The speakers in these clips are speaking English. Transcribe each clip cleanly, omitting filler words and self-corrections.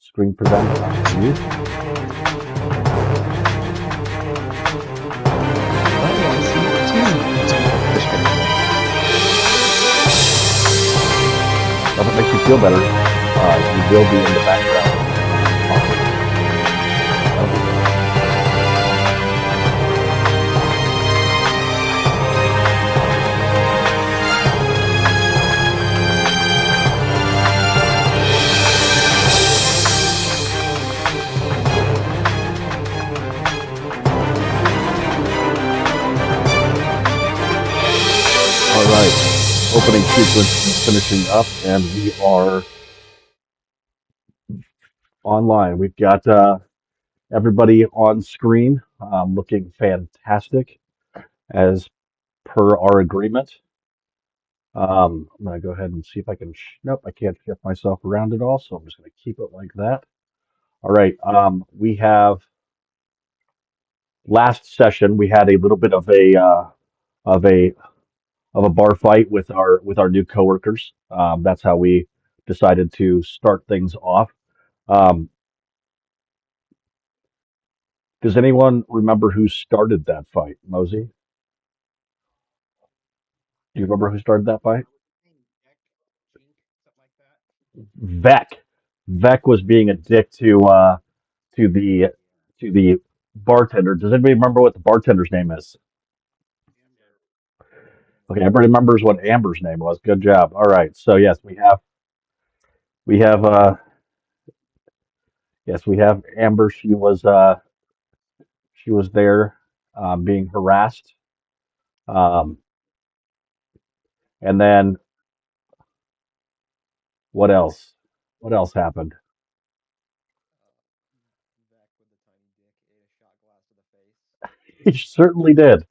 Screen presents you. Alright, on to Ep2. Let's go over the script. If it makes you feel better, you will be in the background talking. That'll be good. All right. Opening sequence is finishing up, and we are online. We've got everybody on screen looking fantastic as per our agreement. I'm going to go ahead and see if I can. Nope, I can't shift myself around at all, so I'm just going to keep it like that. All right. We have last session. We had a little bit of a of a bar fight with our new coworkers. That's how we decided to start things off. Um, does anyone remember who started that fight? Mosey, do you remember who started that fight? Vec. Vec was being a dick to the to the bartender. Does anybody remember what the bartender's name is? Okay, everybody remembers what Amber's name was. Good job. All right. So yes, we have yes, we have Amber. She was there being harassed. Um, and then what else? What else happened? He certainly did.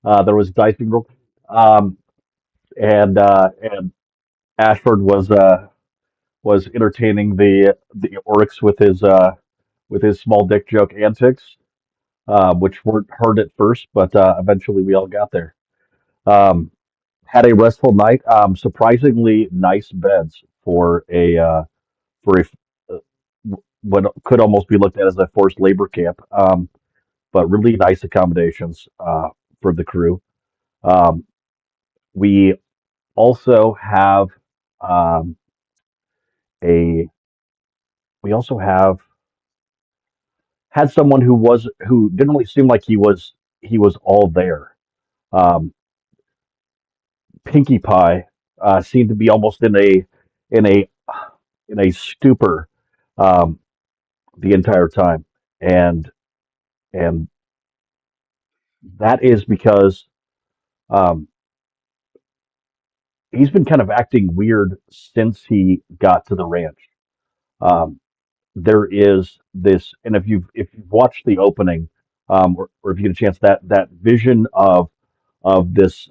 There was dicing roll, um, and Ashford was entertaining the Oryx with his small dick joke antics, which weren't heard at first, but eventually we all got there. Um, had a restful night. Surprisingly nice beds for a what could almost be looked at as a forced labor camp, but really nice accommodations for the crew. Um, we also have um, a we also have had someone who didn't really seem like he was all there. Um, Pinkie Pie seemed to be almost in a in a stupor um, the entire time, and and that is because um, he's been kind of acting weird since he got to the ranch. Um, there is this, and if you've watched the opening, or if you get a chance, that vision of this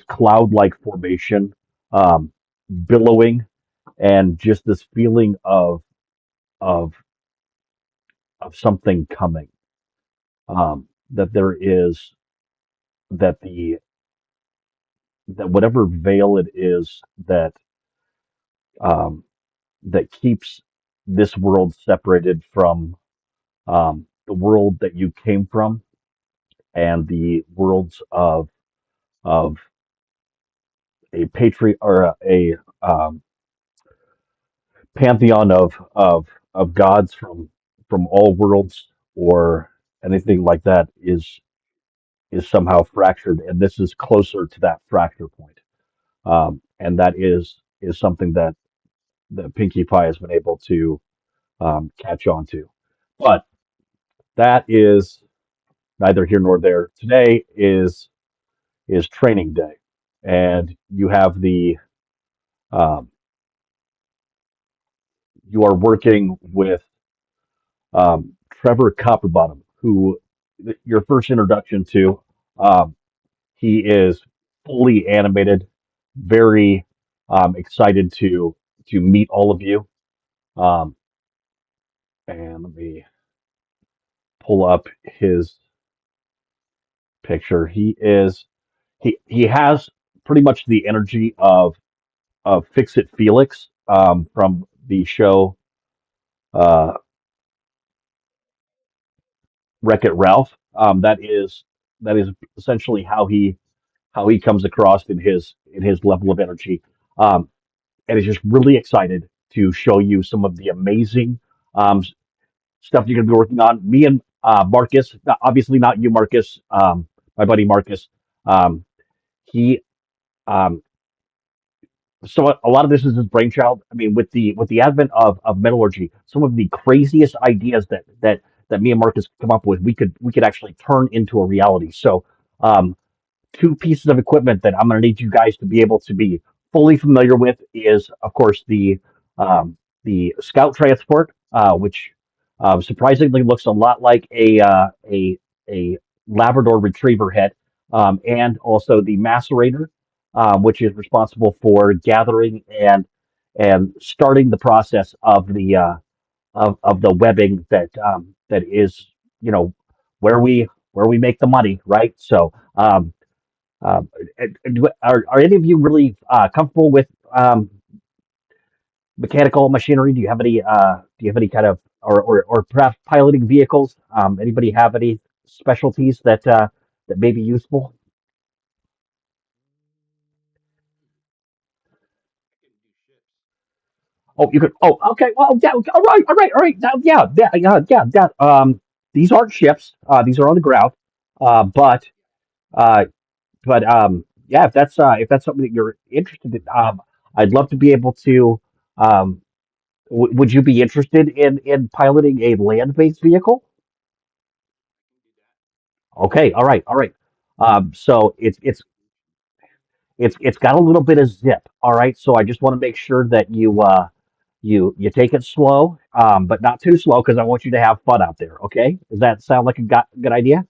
cloud-like formation, um, billowing, and just this feeling of of something coming. That there is that the that whatever veil it is um, that keeps this world separated from the world that you came from and the worlds of a patri or a pantheon of gods from all worlds or anything like that is somehow fractured, and this is closer to that fracture point. And that is something that Pinkie Pie has been able to catch on to. But that is neither here nor there. Today is training day, and um, you are working with Trevor Copperbottom, who your first introduction to. Um, he is fully animated, very excited to meet all of you. Um, and let me pull up his picture. He has pretty much the energy of Fix It Felix from the show uh, Wreck It Ralph. That is essentially how he comes across in his level of energy, and is just really excited to show you some of the amazing um, stuff you're going to be working on. Me and Marcus, obviously not you, Marcus, my buddy Marcus. Um, he um, so a lot of this is his brainchild. I mean, with the advent of metallurgy, some of the craziest ideas that me and Marcus come up with, we could actually turn into a reality. So um, two pieces of equipment that I'm going to need you guys to be able to be fully familiar with is, of course, the Scout Transport, which surprisingly looks a lot like a Labrador Retriever head, and also the Macerator, which is responsible for gathering and starting the process of the webbing that is, you know, where we make the money, right? So are any of you really comfortable with mechanical machinery? Do you have any kind of or perhaps piloting vehicles? Anybody have any specialties that may be useful? Oh, you could. Oh, okay. Well, yeah. Okay, all right. All right. All right. Now, yeah. Yeah. Yeah. Yeah. Yeah. These aren't ships. These are on the ground. Uh, but uh, yeah. If that's something that you're interested in, I'd love to be able to. Um, would you be interested in piloting a land-based vehicle? Okay, all right, all right. So it's got a little bit of zip. All right, so I just want to make sure that you take it slow, but not too slow because I want you to have fun out there. Okay, does that sound like a good idea?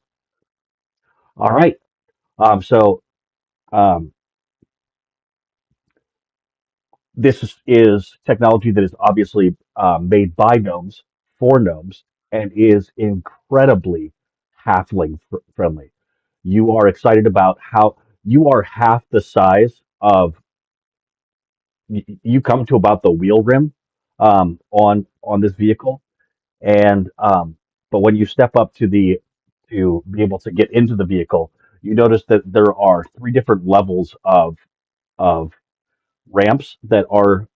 All right. So um, is technology that is obviously made by gnomes for gnomes and is incredibly friendly. You are excited about how you are half the size of you come to about the wheel rim on this vehicle, and but when you step up to be able to get into the vehicle, you notice that there are three different levels of ramps that are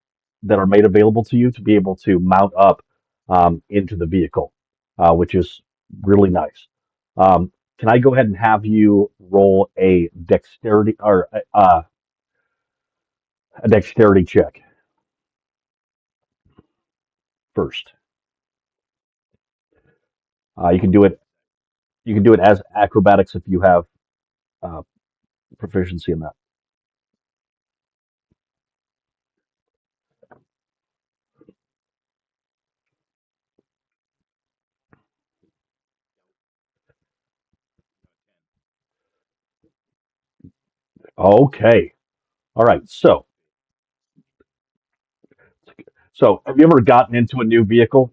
made available to you to be able to mount up into the vehicle, which is really nice. Can I go ahead and have you roll a dexterity check first? You can do it. You can do it as acrobatics if you have uh, proficiency in that. Okay. All right. So have you ever gotten into a new vehicle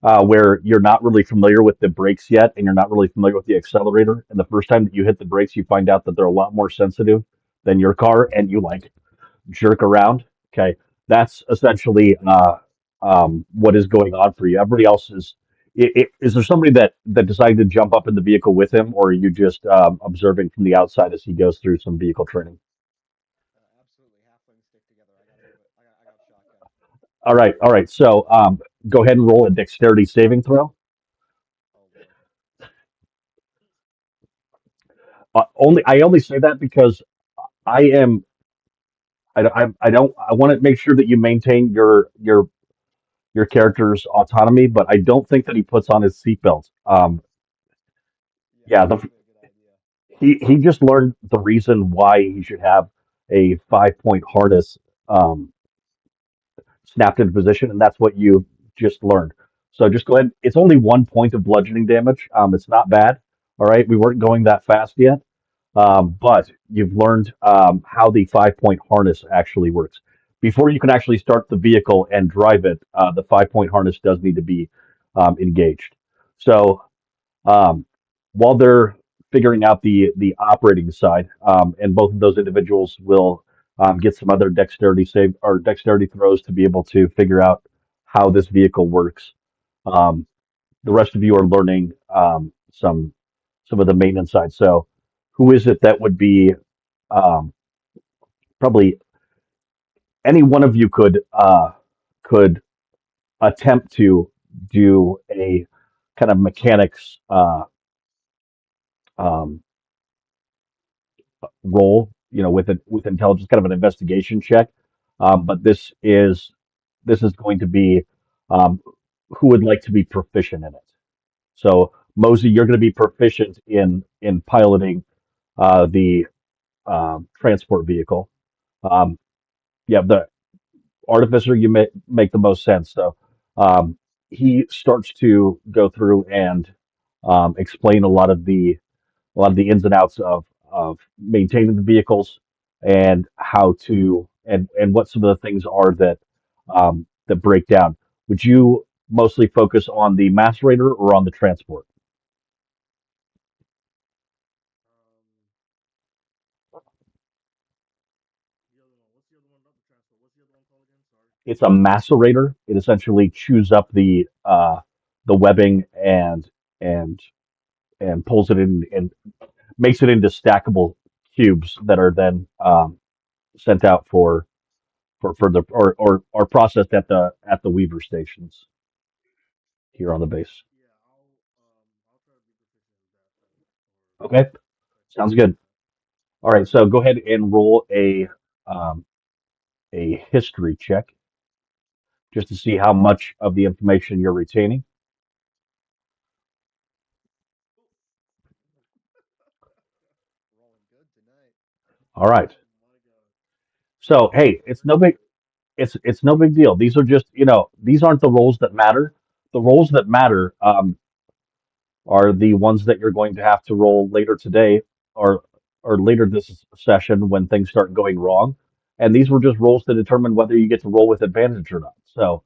where you're not really familiar with the brakes yet, and you're not really familiar with the accelerator, and the first time that you hit the brakes, you find out that they're a lot more sensitive than your car, and you like jerk around? Okay, that's essentially what is going on for you. Everybody else is. Is there somebody that decided to jump up in the vehicle with him, or are you just observing from the outside as he goes through some vehicle training? All right, all right. So go ahead and roll a dexterity saving throw. Only I only say that because I am I don't I want to make sure that you maintain your character's autonomy, but I don't think that he puts on his seatbelt. Yeah, he just learned the reason why he should have a 5 point harness um, snapped into position, and that's what you just learned. So just go ahead. It's only 1 point of bludgeoning damage. It's not bad. All right, we weren't going that fast yet, but you've learned how the 5 point harness actually works. Before you can actually start the vehicle and drive it, the 5 point harness does need to be engaged. So um, while they're figuring out the operating side, and both of those individuals will get some other dexterity throws to be able to figure out how this vehicle works. Um, the rest of you are learning some of the maintenance side. So, who is it that would be um, probably any one of you could attempt to do a kind of mechanics um, role, with intelligence, kind of an investigation check. But this is going to be um, who would like to be proficient in it. So Mosey, you're going to be proficient in piloting the transport vehicle. Um, yeah, the artificer you make the most sense. So um, he starts to go through and explain a lot of the ins and outs of maintaining the vehicles and how to and what some of the things are that break down. Would you mostly focus on the macerator or on the transport? It's a macerator. It essentially chews up the webbing and and pulls it in and makes it into stackable cubes that are then sent out for further or processed at the Weaver stations here on the base. Okay, sounds good. All right, so go ahead and roll um, a history check just to see how much of the information you're retaining. All right. So hey, it's no big deal. These are just these aren't the roles that matter. The roles that matter are the ones that you're going to have to roll later today or or later this session when things start going wrong. And these were just rolls to determine whether you get to roll with advantage or not. So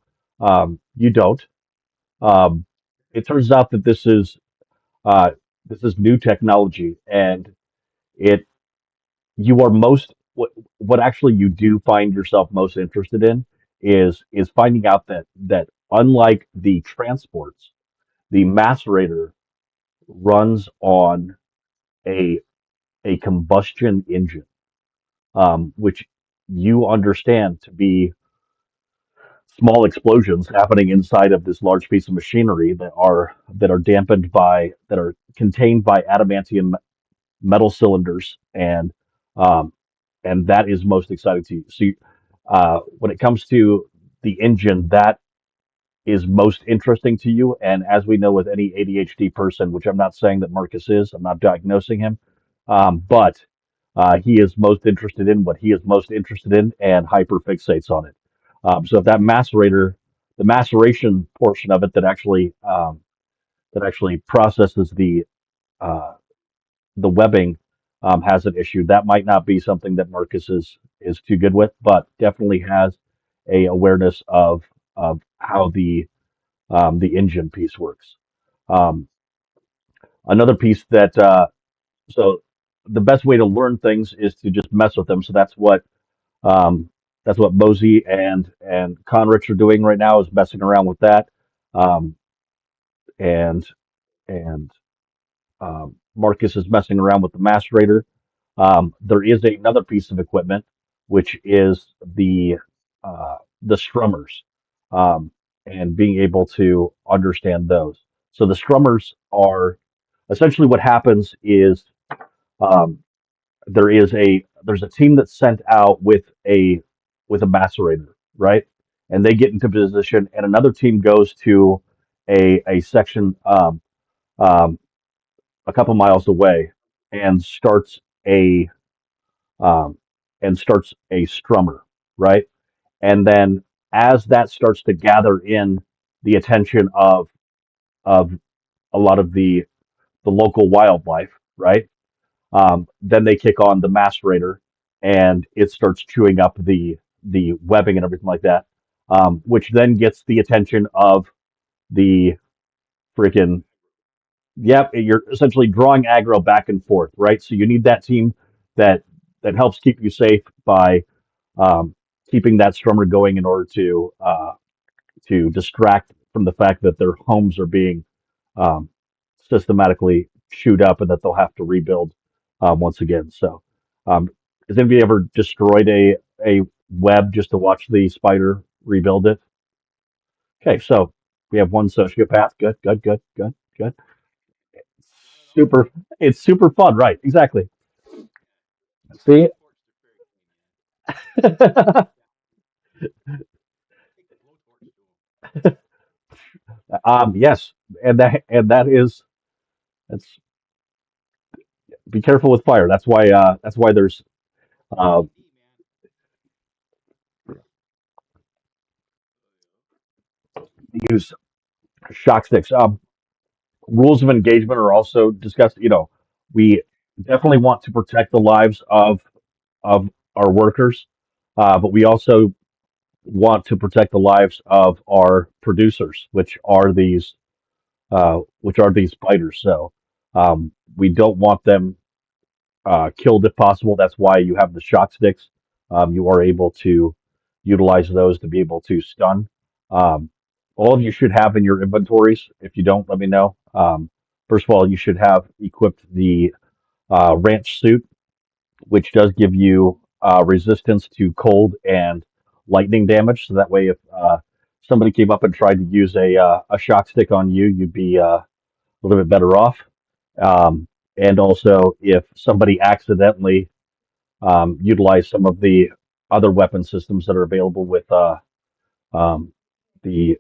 you don't. Um, it turns out that uh, this is new technology, and it you are most what actually you do find yourself most interested in is finding out that unlike the transports, the macerator runs on a a combustion engine, which you understand to be small explosions happening inside of this large piece of machinery that are dampened by that are contained by adamantium metal cylinders, um, and that is most exciting to you. So, when it comes to the engine, that is most interesting to you. And as we know with any ADHD person, which I'm not saying that Marcus is, I'm not diagnosing him, but he is most interested in what he is most interested in and hyperfixates on it. So if that macerator, the maceration portion of it that actually processes uh, the webbing has an issue, that might not be something that Marcus is too good with, but definitely has a awareness of how the engine piece works. Um, another piece that so the best way to learn things is to just mess with them. So um, that's what Mosey and Conrich are doing right now is messing around with that, um, and and Marcus is messing around with the macerator. There is another piece of equipment which is the strummers, um, and being able to understand those. So the strummers are essentially what happens is um, there's a team that's sent out with a macerator, right? And they get into position, and another team goes to a section um, a couple miles away and a um, starts a strummer, right? And then as that starts to gather in the attention of a lot of the local wildlife, right? Then they kick on the macerator, and it starts chewing up the webbing and everything like that, which then gets the attention of the freaking yep. You're essentially drawing aggro back and forth, right? So you need that team that that helps keep you safe by um, keeping that strummer going in order to distract from the fact that their homes are being um, systematically chewed up and that they'll have to rebuild once again. So, um, has anybody ever destroyed a web just to watch the spider rebuild it? Okay, so we have one sociopath. Good, good, good, good, good. Super. It's super fun, right? Exactly. See. Yes, and that is that's be careful with fire. That's why there's uh, use shock sticks. Rules of engagement are also discussed. We definitely want to protect the lives of our workers, but we also want to protect the lives of our producers, which are these spiders. So we don't want them killed if possible. That's why you have the shock sticks. You are able to utilize those to be able to stun. Um, all of you should have in your inventories. If you don't, let me know. First of all, you should have equipped the ranch suit, which does give you resistance to cold and lightning damage. So that way, if somebody came up and tried to use a shock stick on you, you'd be a little bit better off. Um, and also, if somebody accidentally utilize some of the other weapon systems that are available with um, the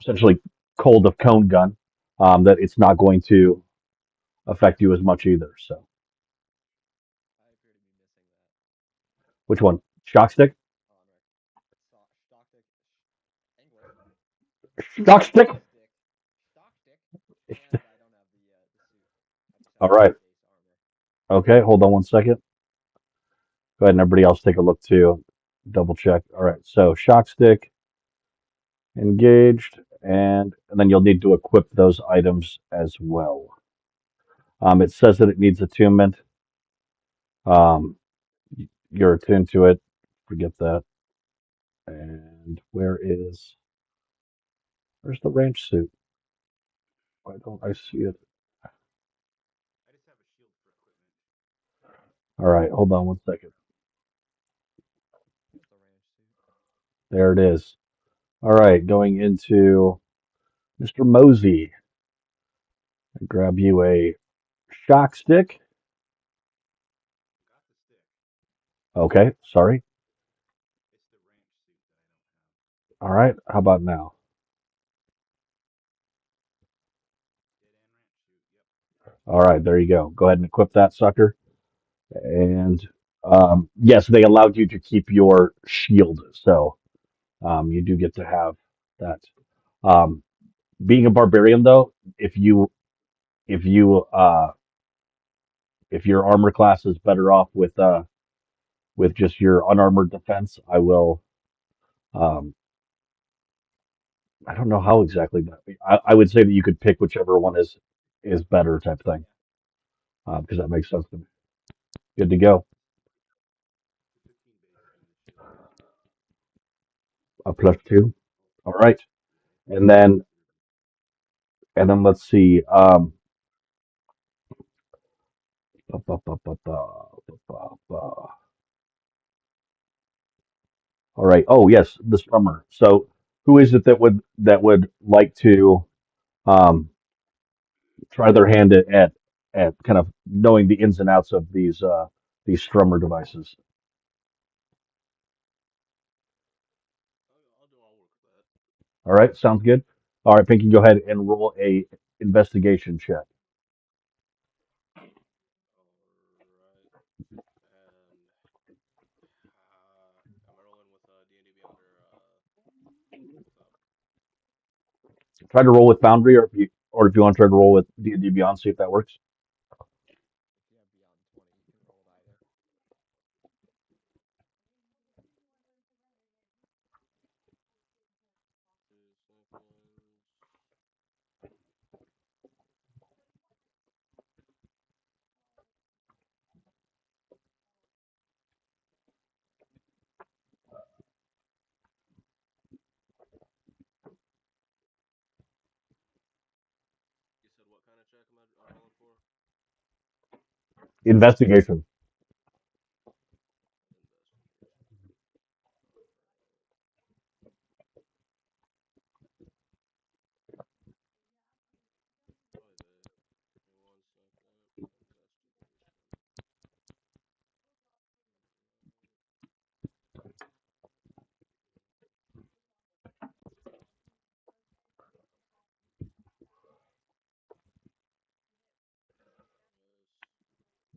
essentially cold of cone gun, that it's not going to affect you as much either. So, which one? Shock stick? Shock stick? All right. Okay, hold on one second. Go ahead and everybody else take a look too. Double check. All right. So, shock stick engaged, and then you'll need to equip those items as well. It says that it needs attunement. Um, you're attuned to it. Forget that. And where's the ranch suit? Why don't I see it? All right, hold on one second. There it is. All right, going into Mr. Mosey. Grab you a shock stick. Okay, sorry. All right, how about now? All right, there you go. Go ahead and equip that sucker. And yes, they allowed you to keep your shield, so you do get to have that. Um, being a barbarian, though, if you if your armor class is better off with just your unarmored defense, um I don't know how exactly, but I would say that you could pick whichever one is better type thing, because that makes sense to me. Good to go. A plus two. All right, and then let's see. Ba, ba, ba, ba, ba, ba, ba, ba. All right. Oh yes, the strummer. So who is it that would like to um try their hand at kind of knowing the ins and outs of these strummer devices? All right, sounds good. All right, Pinky, go ahead and roll a investigation check. Try to roll with Foundry, or if you want to try to roll with D&D Beyond, see if that works. Investigation.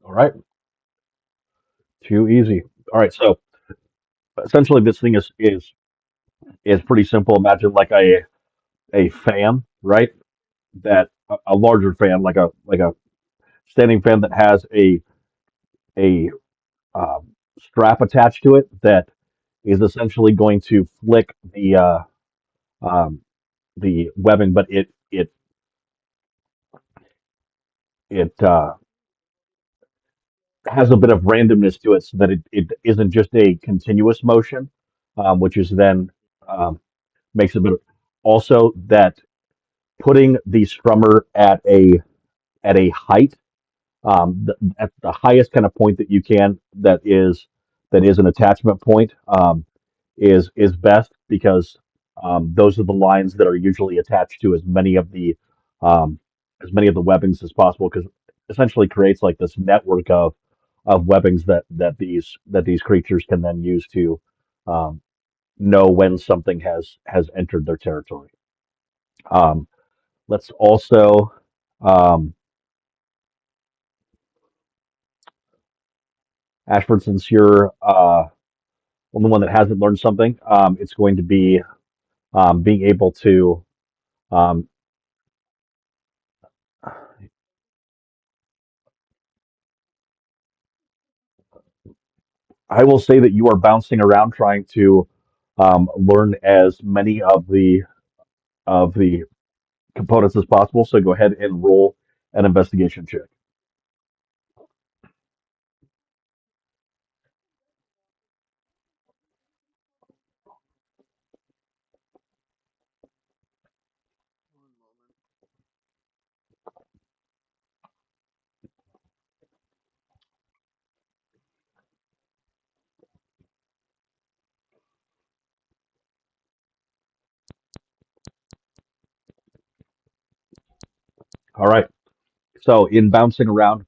All right. Too easy. All right. So essentially, this thing is pretty simple. Imagine like a fan, right? That a larger fan, like a standing fan that has a strap attached to it that is essentially going to flick um, the webbing, but it has a bit of randomness to it, so that it isn't just a continuous motion, which is then um, makes it better. Also, that putting the strummer at a height, at the highest kind of point that you can, that is an attachment point, is best, because those are the lines that are usually attached to um, as many of the webbings as possible, because essentially creates like this network of webbings that these creatures can then use to um, know when something has entered their territory. Um, let's also um, Ashford, since you're only one that hasn't learned something, it's going to be being able to. Um, I will say that you are bouncing around trying to learn as many of the components as possible. So go ahead and roll an investigation check. All right. So in bouncing around,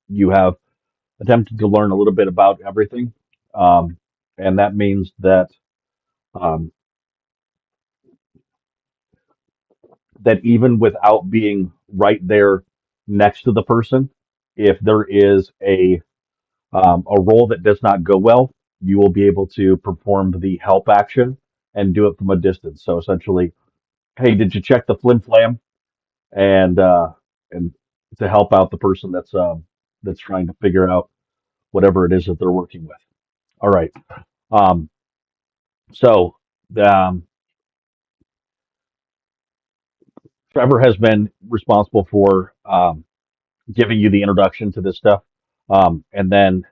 you have attempted to learn a little bit about everything, um, and that means um, that even without being right there next to the person, if there is a role that does not go well, you will be able to perform the help action and do it from a distance. So essentially, hey, did you check the flim flam? And to help out the person that's trying to figure out whatever it is that they're working with. All right. Um, so um, Trevor has been responsible for giving you the introduction to this stuff, and then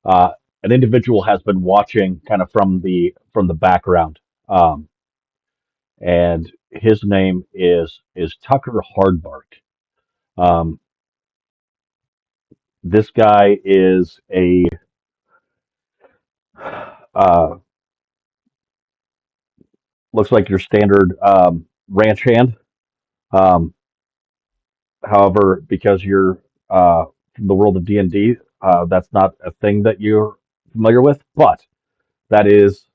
uh, an individual has been watching kind of from the background. And his name is Tucker Hardbark. Um, this guy is a uh, looks like your standard ranch hand. Um, however, because you're from the world of D&D, that's not a thing that you're familiar with, but that is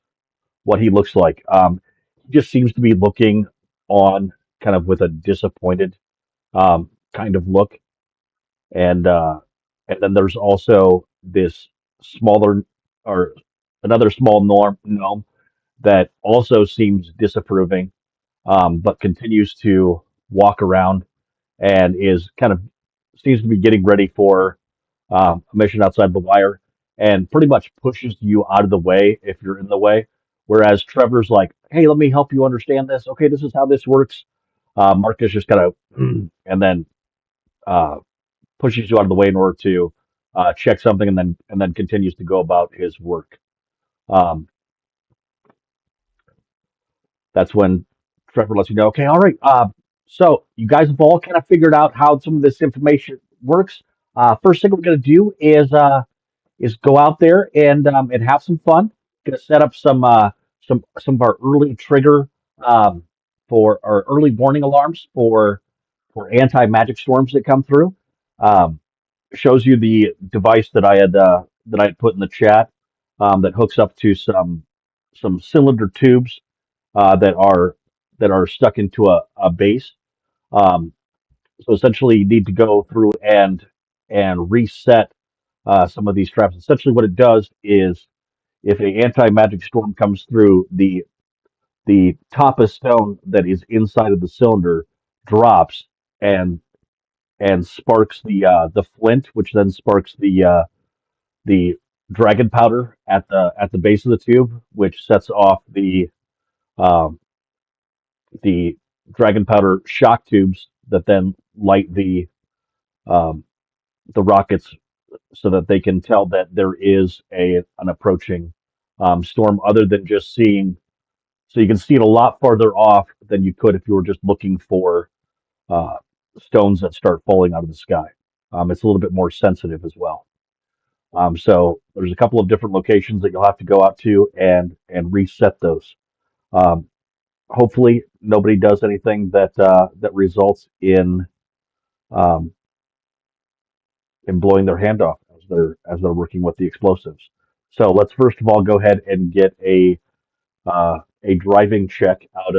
what he looks like. He just seems to be looking on kind of with a disappointed kind of look, and uh, and then there's also this smaller or another small gnome that also seems disapproving, but continues to walk around and is kind of seems to be getting ready for a mission outside the wire, and pretty much pushes you out of the way if you're in the way. Whereas Trevor's like, "Hey, let me help you understand this. Okay, this is how this works." Marcus just kind of and then uh, pushes you out of the way in order to check something, and then continues to go about his work. Um, that's when Trevor lets you know, okay, all right. So you guys have all kind of figured out how some of this information works. First thing we're going to do is go out there and have some fun. Going to set up some of our early trigger um, for our early warning alarms for anti magic storms that come through. Um, Shows you the device that I had put in the chat that hooks up to some cylinder tubes that are stuck into a base. Um, so essentially, you need to go through and reset some of these traps. Essentially, what it does is if an anti magic storm comes through, the top of stone that is inside of the cylinder drops and and sparks the flint, which then sparks the dragon powder at the base of the tube, which sets off um, the dragon powder shock tubes that then light um, the rockets so that they can tell that there is an approaching storm, other than just seeing. So you can see it a lot farther off than you could if you were just looking for uh, stones that start falling out of the sky. It's a little bit more sensitive as well. So there's a couple of different locations that you'll have to go out to and reset those. Um, Hopefully, nobody does anything that results um, in blowing their hand off as they're working with the explosives. So let's first of all go ahead and get a driving check out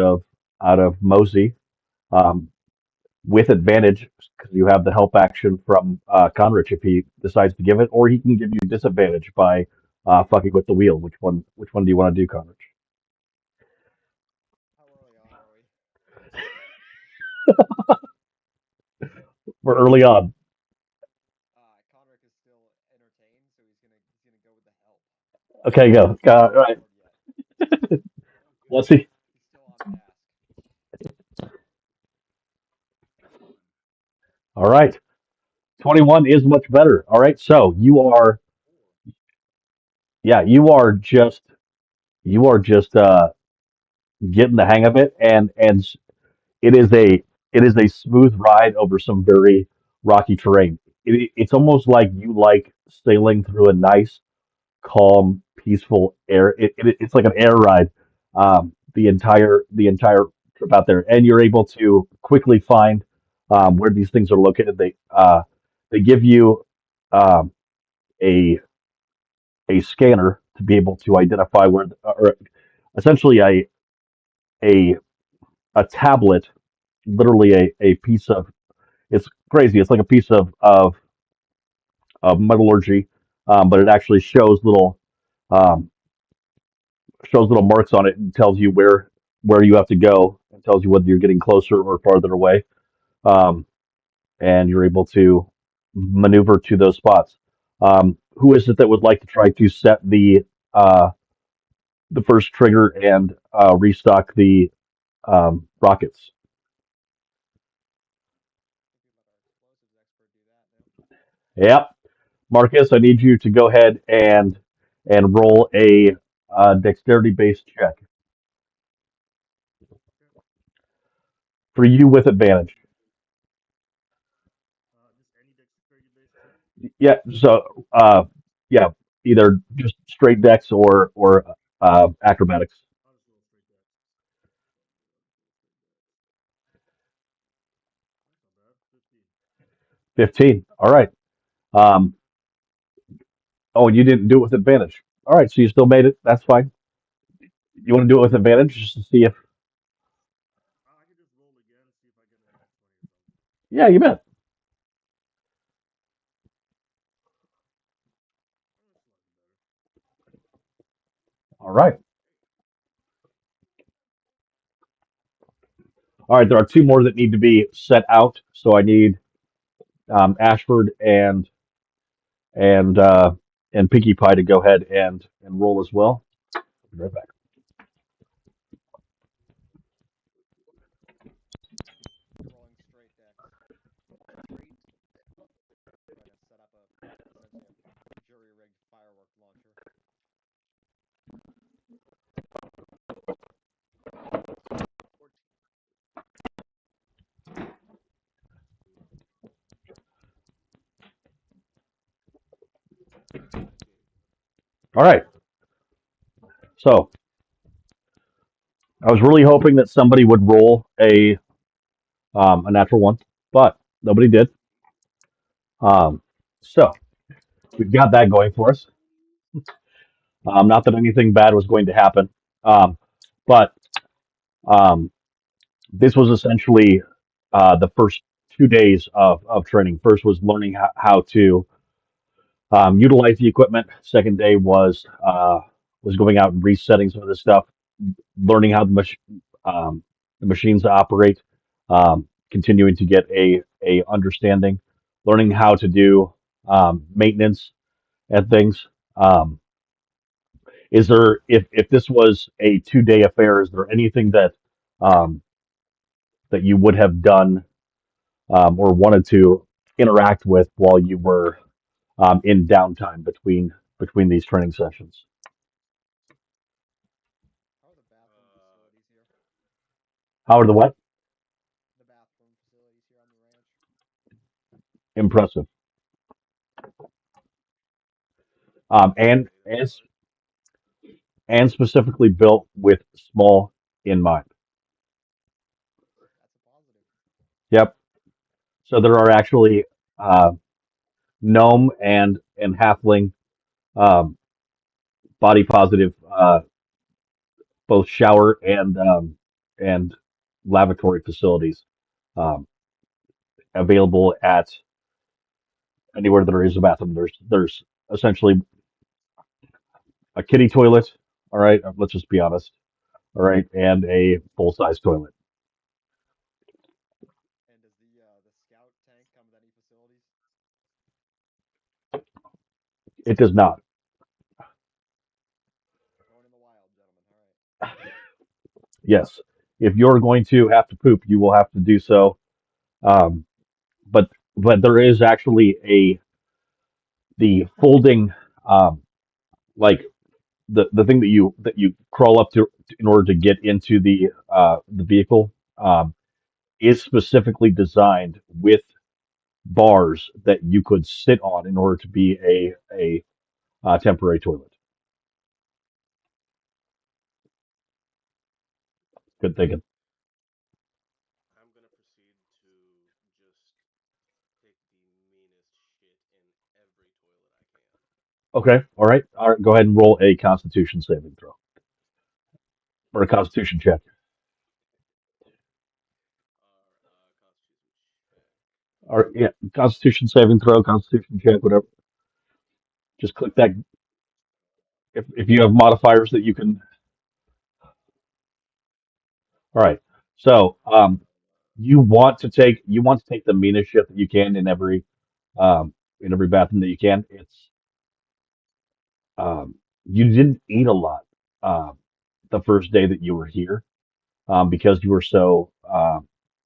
of Mosey um, with advantage because you have the help action from Conrich if he decides to give it, or he can give you disadvantage by fucking with the wheel. Which one do you want to do, Conrich? We're early on. Okay, go. All right. Let's see. All right. 21 is much better. All right. So yeah, you are just getting the hang of it, and it is a smooth ride over some very rocky terrain. It's almost like you like sailing through a nice, calm, peaceful air. It's like an air ride, the entire trip out there, and you're able to quickly find where these things are located. They give you um, a a scanner to be able to identify where, or essentially a a tablet, literally a piece of. It's crazy. It's like a piece of metallurgy, but it actually um, shows little marks on it and tells you where you have to go and tells you whether you're getting closer or farther away. Um, and you're able to maneuver to those spots. Who is it that would like to try to set the first trigger and restock the rockets? Yep, Marcus, I need you to go ahead and roll a dexterity based check for you with advantage. Yeah, so yeah, either just straight dex or acrobatics. 15. All right. Um, oh, and you didn't do it with advantage. All right, so you still made it. That's fine. You want to do it with advantage just to see if. Yeah, you bet. All right. All right. There are two more that need to be set out. So I need Ashford and and Pinkie Pie to go ahead and roll as well. Be right back. All right. So I was really hoping that somebody would roll a natural one, but nobody did. Um, so we've got that going for us. Not that anything bad was going to happen, um, but um, this was essentially the first 2 days of training. First was learning how to utilize the equipment. Second day was going out and resetting some of this stuff, learning how the machines operate, continuing to get a understanding, learning how to do maintenance and things. Is there if this was a 2 day affair, is there anything um, that you would have done or wanted to interact with while you were in downtime between these training sessions? How are the what? Impressive. And specifically built with small in mind. Yep. So there are actually uh, gnome and halfling um, body positive both shower and lavatory facilities um, available at anywhere there is a bathroom. There's essentially a kitty toilet. All right, let's just be honest. All right, and a full size toilet. It does not. Yes, if you're going to have to poop, you will have to do so. Um, but there is actually a the folding like the thing that you crawl up to in order to get into the vehicle is specifically designed with bars that you could sit on in order to be a temporary toilet. Good thinking. Okay, all right. Go ahead and roll a Constitution saving throw or a Constitution check. Or yeah, Constitution saving throw, Constitution check, whatever. Just click that if you have modifiers that you can. All right. So you want to take the meanest shit that you can in every bathroom that you can. It's you didn't eat a lot um, the first day that you were here because you were so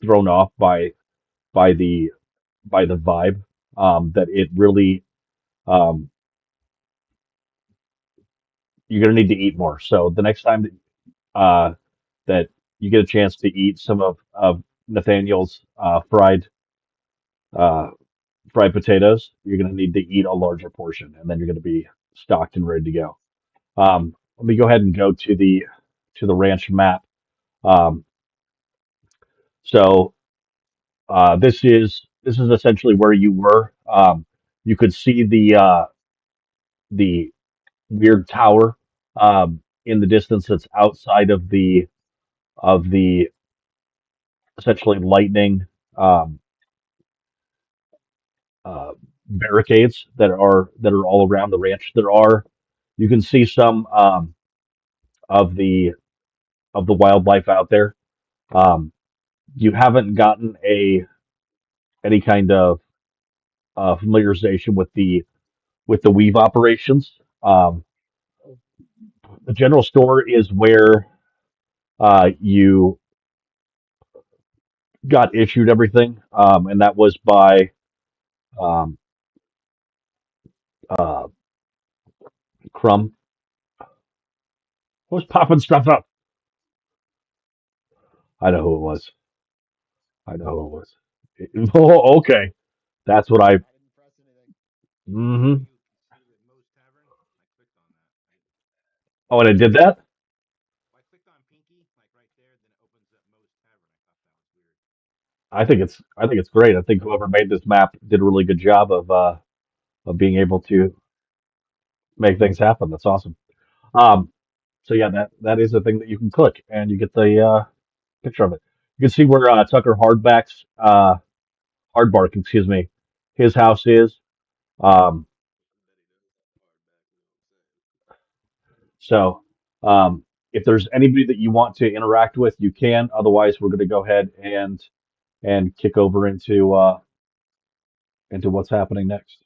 thrown off by the by the vibe that it really um, you're gonna need to eat more. So the next time that you get a chance to eat some of Nathaniel's uh, fried potatoes, you're going to need to eat a larger portion, and then you're going to be stocked and ready to go. Let me go ahead and go to the ranch map. Um, so this is essentially where you were. You could see the weird tower in the distance that's outside of the essentially lightning um, uh, barricades that are all around the ranch. There are you can see some of the wildlife out there. Um, you haven't gotten a any kind of familiarization with the weave operations. The general store is where you got issued everything, and that was by um, uh, Crumb. Who's popping stuff up? I know who it was. I know who it was. Oh, okay, that's what I. Mm-hmm. Oh, and it did that. I think it's great. I think whoever made this map did a really good job of being able to make things happen. That's awesome. Um, so yeah, that is a thing that you can click, and you get the picture of it. You can see where Tucker Hardbark, excuse me, his house is. Um, so if there's anybody that you want to interact with, you can. Otherwise, we're going to go ahead and kick over into what's happening next.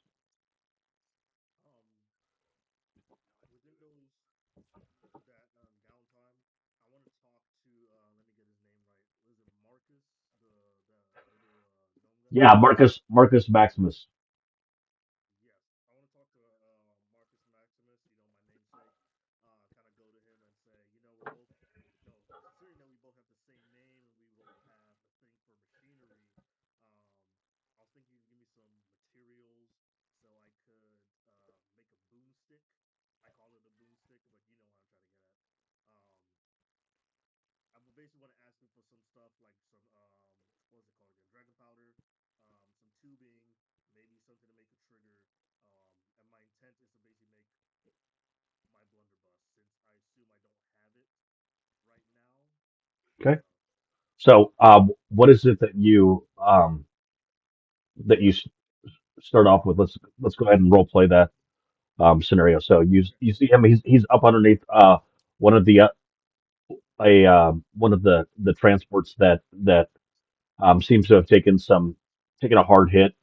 Yeah, Marcus Maximus. Okay. So what is it that you start off with? Let's go ahead and role play that scenario. So you see him. He's up underneath one of the one of the transports that seems to have taken a hard hit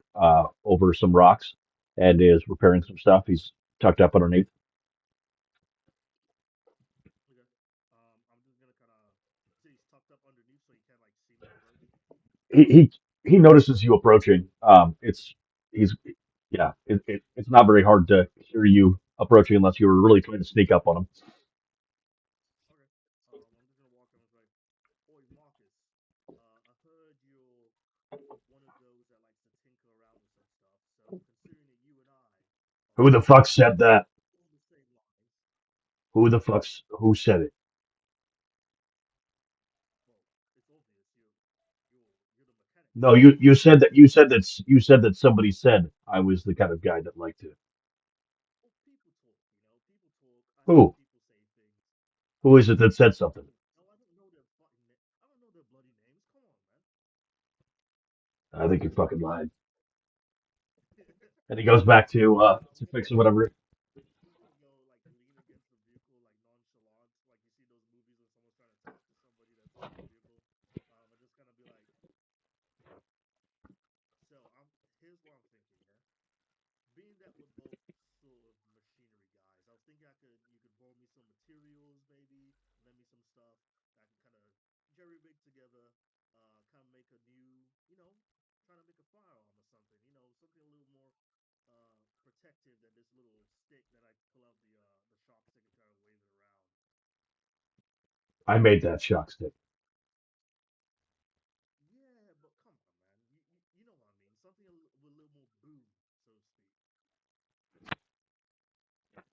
over some rocks and is repairing some stuff. He's tucked up underneath. He he notices you approaching. He's yeah. It's not very hard to hear you approaching unless you were really trying to sneak up on him. Who the fuck said that? Who said it? No, you said that somebody said I was the kind of guy that liked to. Who? Who is it that said something? I think you're fucking lying. And he goes back to fixing whatever. I made that shock stick.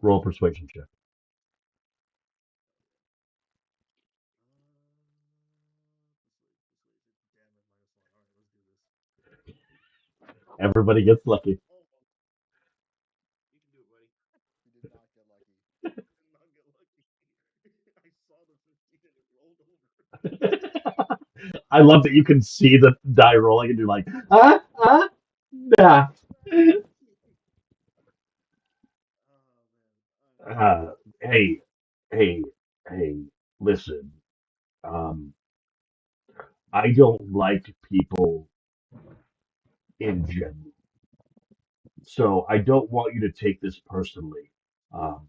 Roll a persuasion check. Everybody gets lucky. I love that you can see the die rolling and you're like, nah. Uh, hey, hey, hey, listen. Um, I don't like people in general, so I don't want you to take this personally. Um,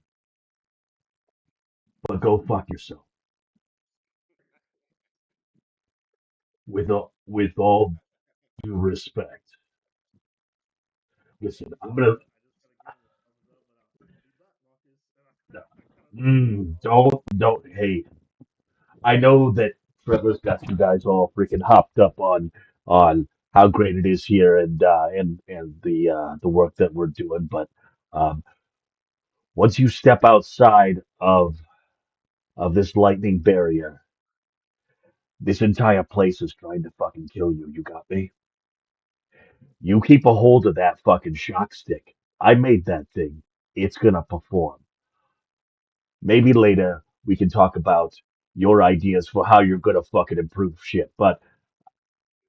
but go fuck yourself. With all due respect, listen. Don't. Hey, I know that Trevor's got you guys all freaking hopped up on how great it is here and the work that we're doing, but um, once you step outside of of this lightning barrier. This entire place is trying to fucking kill you. You got me? You keep a hold of that fucking shock stick. I made that thing. It's gonna perform. Maybe later we can talk about your ideas for how you're gonna fucking improve shit, but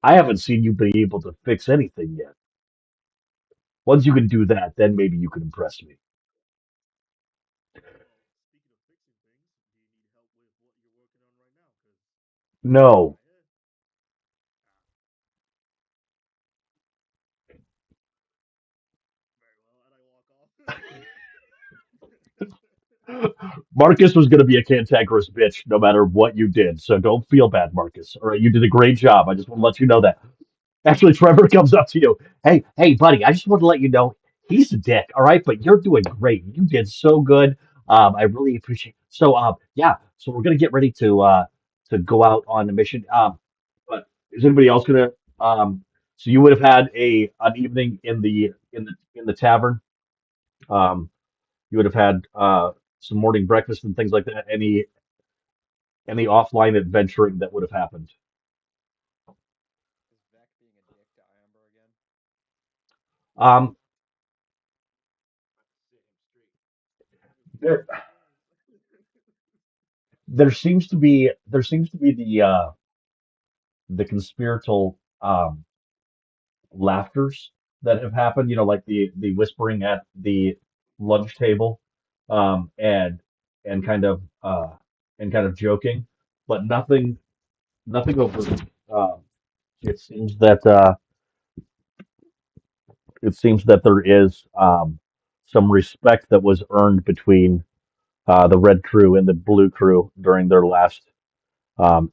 I haven't seen you be able to fix anything yet. Once you can do that, then maybe you can impress me. No. Marcus was going to be a cantankerous bitch no matter what you did, so don't feel bad, Marcus. All right, you did a great job. I just want to let you know that. Actually, Trevor comes up to you. Hey, buddy, I just want to let you know he's a dick, all right? But you're doing great. You did so good. I really appreciate. So, yeah. So we're gonna get ready to go out on the mission. But is anybody else gonna? So you would have had a an evening in the tavern. You would have had some morning breakfast and things like that. Any offline adventuring that would have happened. Um, there there seems to be the conspiratorial laughters that have happened. You know, like the whispering at the lunch table, um, and and kind of uh, and kind of joking, but nothing over. Um, it seems that there is some respect that was earned between the red crew and the blue crew during their last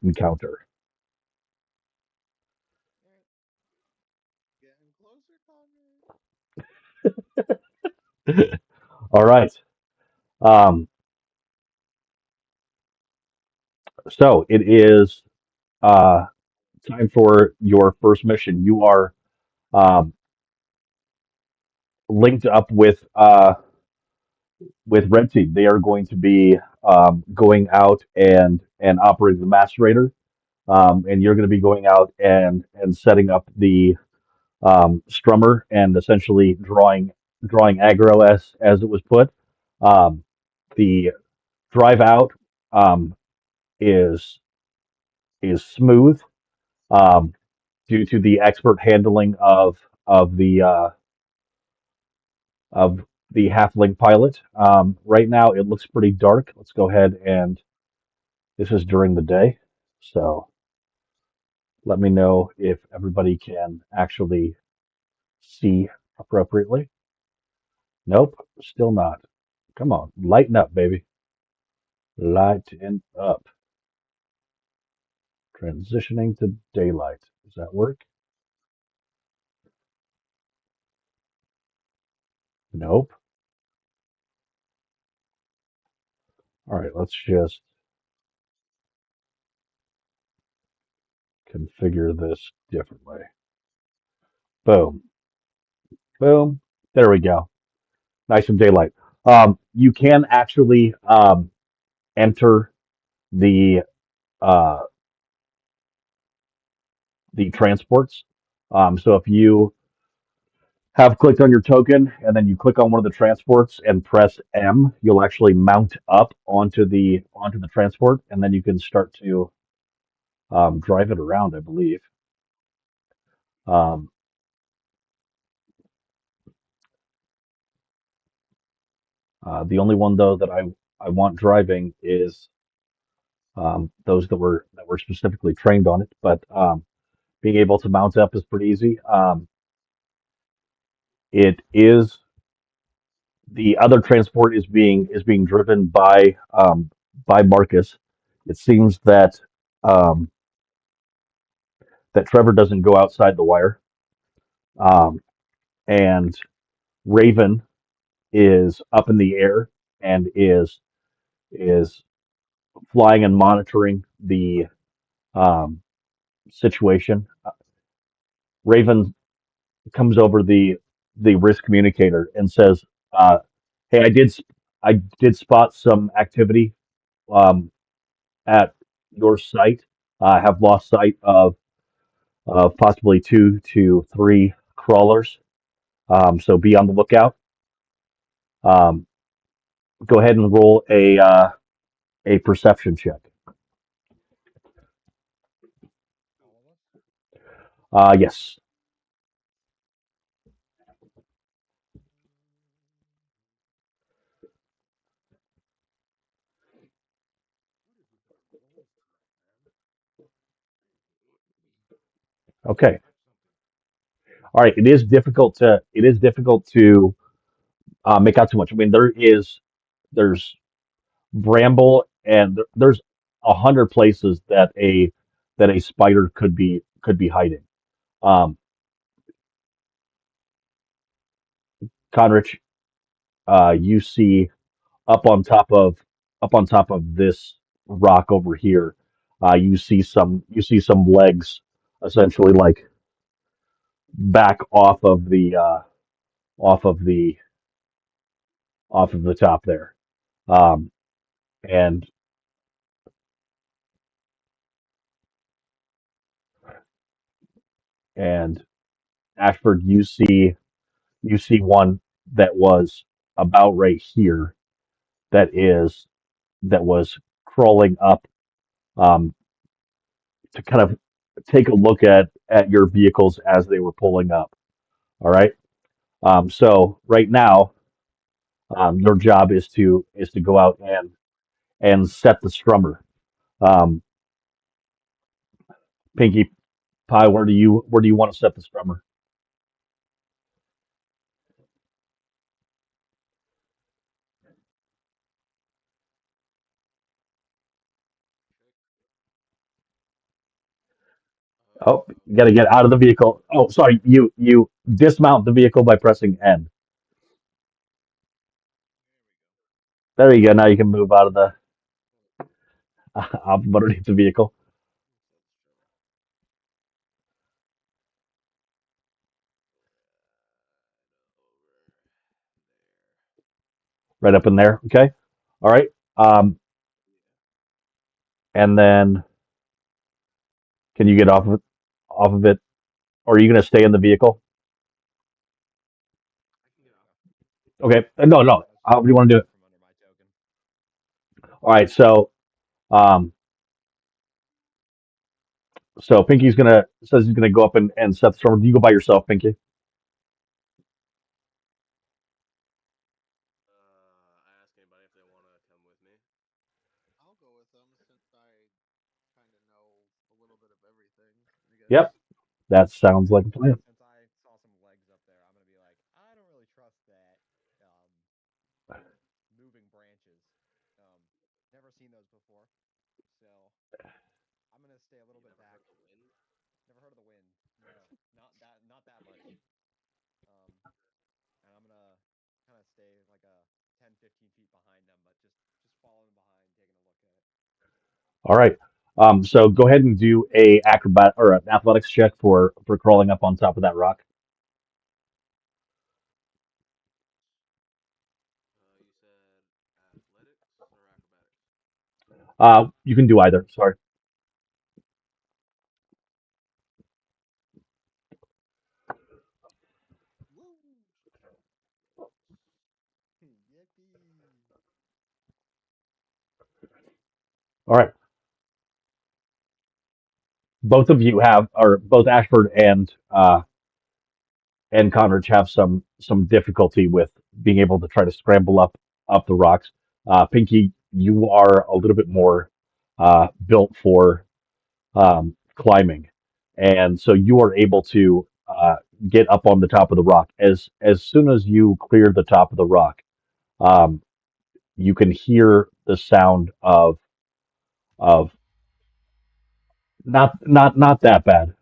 encounter. All right. Um, so it is uh, time for your first mission. You are um, linked up with Red Team. They are going to be going out and operating the macerator, and you're going to be going out and setting up the strummer and essentially drawing aggro as it was put. Um, the drive out um, is smooth um, due to the expert handling of the uh, of the halfling pilot. Right now, it looks pretty dark. Let's go ahead and this is during the day, so let me know if everybody can actually see appropriately. Nope, still not. Come on, lighten up, baby. Lighten up. Transitioning to daylight. Does that work? Nope. All right, let's just configure this differently. Boom, boom. There we go. Nice and daylight. You can actually enter the uh, the transports. So if you have clicked on your token and then you click on one of the transports and press M, you'll actually mount up onto the transport, and then you can start to drive it around, I believe. Um, the only one though that I want driving is those that were specifically trained on it. But being able to mount up is pretty easy. It is the other transport is being driven by Marcus. It seems um, that Trevor doesn't go outside the wire, um, and Raven is up in the air and is flying and monitoring the um, situation. Raven comes over the risk communicator and says, "Hey, I did spot some activity at your site have lost sight of possibly two to three crawlers. So be on the lookout. Um, Go ahead and roll a perception check. All of us? Yes. Okay. All right. It is difficult to make out too much. I mean, there's bramble and there's 100 places that a spider could be hiding. Um, Conrich, you see up on top of up on top of this rock over here, you see some legs essentially like back off of the off of the top there. Um, and and Ashford, you see one that was about right here that was crawling up um, to kind of take a look at your vehicles as they were pulling up. All right. So right now, your job is to go out and set the strummer. Um, Pinkie Pie, where do you want to set the strummer? Trick. Oh, you got to get out of the vehicle. Oh, sorry, you dismount the vehicle by pressing N. There we go. There you go. Now you can move out of the out from underneath the vehicle, Set the strummer. Right over there. right up in there. Okay. All right. Um, Yeah. and then can you get off of it, or are you going to stay in the vehicle? I can get off. Okay. No, no. I was How just do you want to do grabbing it? from under my token. All right. Um, so Pinky's gonna says he's gonna go up and set the storm. Do you go by yourself, Pinky? I ask anybody if they want to come with me. I'll go with them since I kind of know a little bit of everything, I guess. Yep. That sounds like a plan. Since I saw some legs up there, I'm gonna be like, I don't really trust that um, moving branches. Um, never seen those before, so I'm gonna stay a little You bit never back. heard the wind? Never heard of the wind. No, not that much. Um, and I'm gonna kind of stay like a 10, 15 feet behind them, but just following behind, taking a look at it. All right. So go ahead and do a acrobat or an athletics check for crawling up on top of that rock. You said athletics or acrobatics? You can do either. Sorry. Woo! Yippee! All right. Both of you have, or both Ashford and Conrad have some difficulty with being able to try to scramble up the rocks. Pinky, you are a little bit more built for climbing, and so you are able to get up on the top of the rock. As soon as you clear the top of the rock, um, you can hear the sound of not that bad,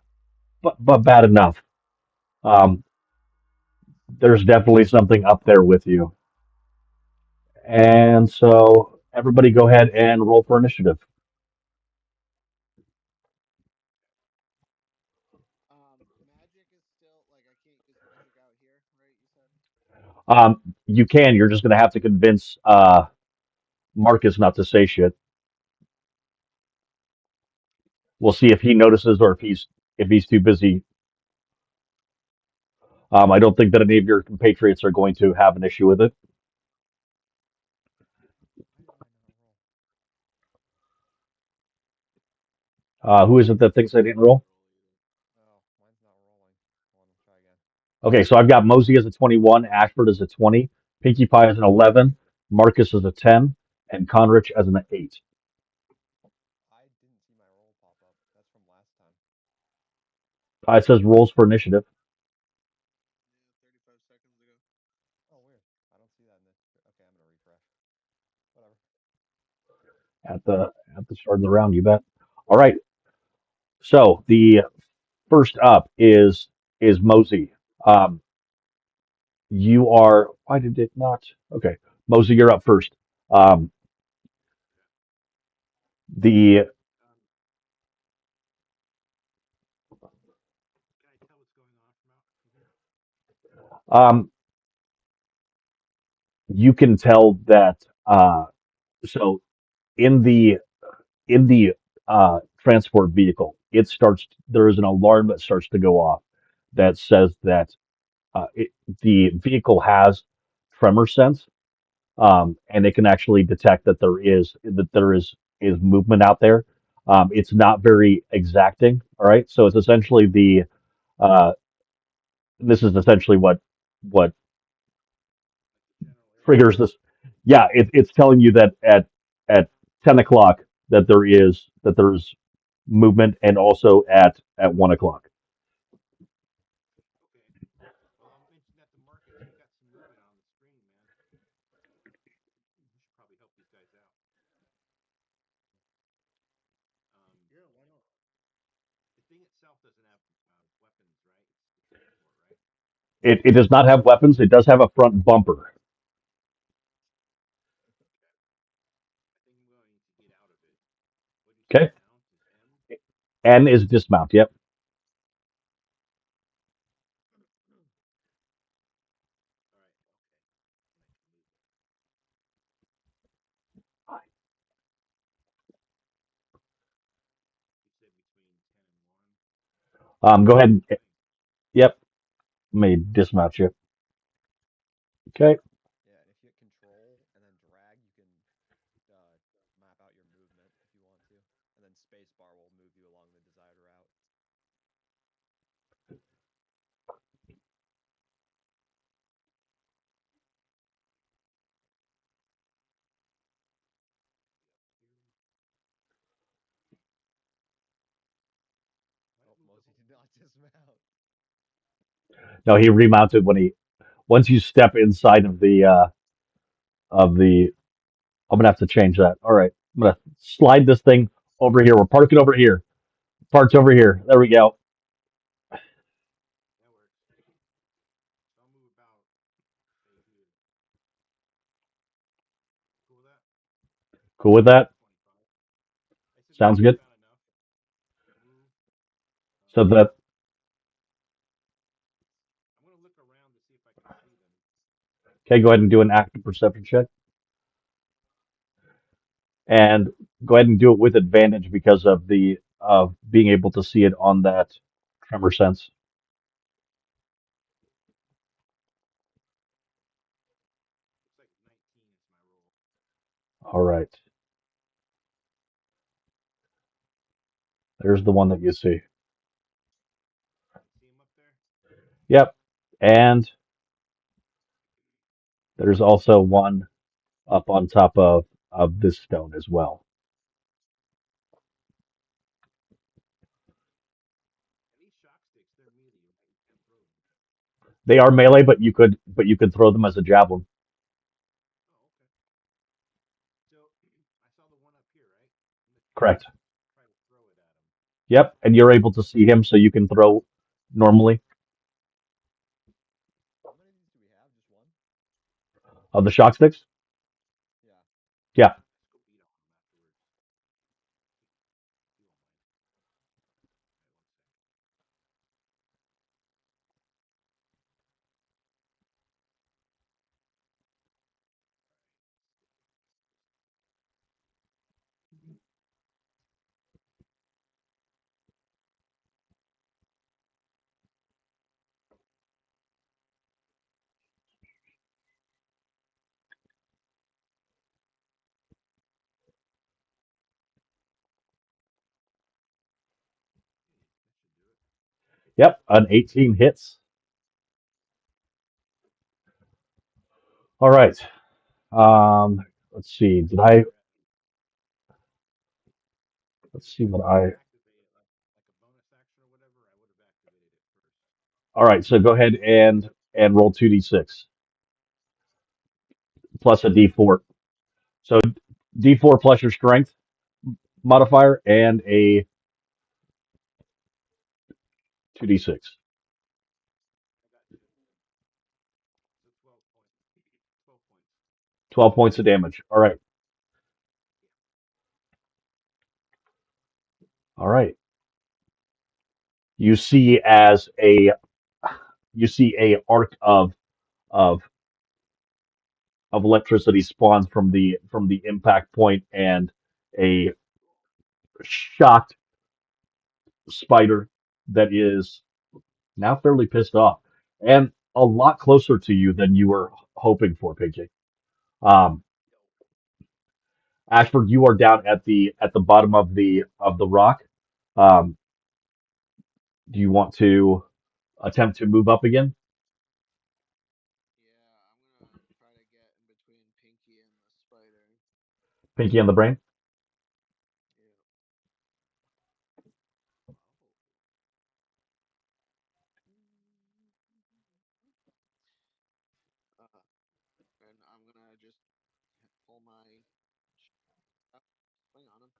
but bad enough. Um, there's definitely something up there with you. And so everybody go ahead and roll for initiative. Magic is still like I can't use magic out here, right? You said. You can. You're just going to have to convince Marcus not to say shit. We'll see if he notices or if he's too busy. I don't think that any of your compatriots are going to have an issue with it. Why did mine not roll? Who is it that thinks they didn't roll? Oh, mine's not rolling. Hold on, try again. Okay, so I've got Mosey as a 21, Ashford as a 20, Pinkie Pie as an 11, Marcus as a 10, and Conrich as an 8. I didn't see my roll pop up. That's from last time. It says rolls for initiative Yeah, 35 seconds ago. Oh, weird. I don't see that in this. Okay, I'm gonna refresh. Whatever. at the start of the round. You bet. All right. So the first up is Mosey. Um, you are. Why did it not? Okay, Mosey, you're up first. Um, the um, you can tell that. So in the in the transport vehicle, it starts. There is an alarm that starts to go off that says that it, the vehicle has tremor sense, and it can actually detect that there is movement out there. It's not very exacting. All right, so it's essentially the uh, this is essentially what triggers this. Yeah, it's telling you that at 10 o'clock that there's movement, and also at 1 o'clock. Yeah, why not? It does not have weapons. It does have a front bumper. Okay, N is dismount. Yep. Go ahead. Yep. May dismount you. Okay. Yeah, and if you hit control and then drag, you can uh, map out your movement if you want to, and then space bar will move you along the desired route. Oh, Mosey did not dismount. No, he remounted when he once you step inside of the. I'm gonna have to change that. All right. I'm gonna slide this thing over here. We're parking over here. Parked over here. There we go. Cool with that? Sounds good. So that okay, go ahead and do an active perception check. And go ahead and do it with advantage because of the of being able to see it on that tremor sense. All right. There's the one that you see. Yep. And there's also one up on top of this stone as well. They are melee, but you could throw them as a javelin. Correct. Yep. And you're able to see him, so you can throw normally How many of these do we have? Just one? of the shock sticks. Yeah. Yeah. Yep, an 18 hits. All right. Um, let's see. Did I? Let's see what I. All right. So go ahead and roll 2d6 plus a d4. So d4 plus your strength modifier and a 2d6. 12 points of damage. All right. All right. You see as a you see a arc of of electricity spawns from the impact point, and a shocked spider that is now fairly pissed off and a lot closer to you than you were hoping for, Pinky. Um, Ashford, you are down at the bottom of the rock. Um, do you want to attempt to move up again, Yeah, I'm gonna try to get in between Pinky and the spider. Pinky and the brain? Yeah. Uh, and I'm gonna just pull my swing on him.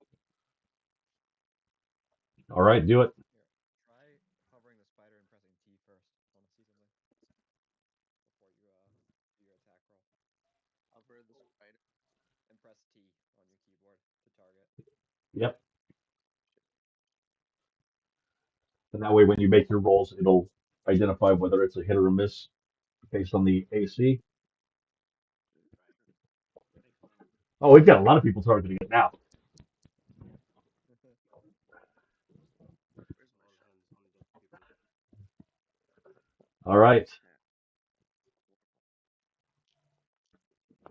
All right, do it. Here, try hovering the spider and pressing T first. I want to see something before you do your attack roll. Hover the spider. And press T on your keyboard to target. Yep. And that way, when you make your rolls, it'll identify whether it's a hit or a miss based on the AC. Oh, we've got a lot of people targeting it now. Where's my shot? All right.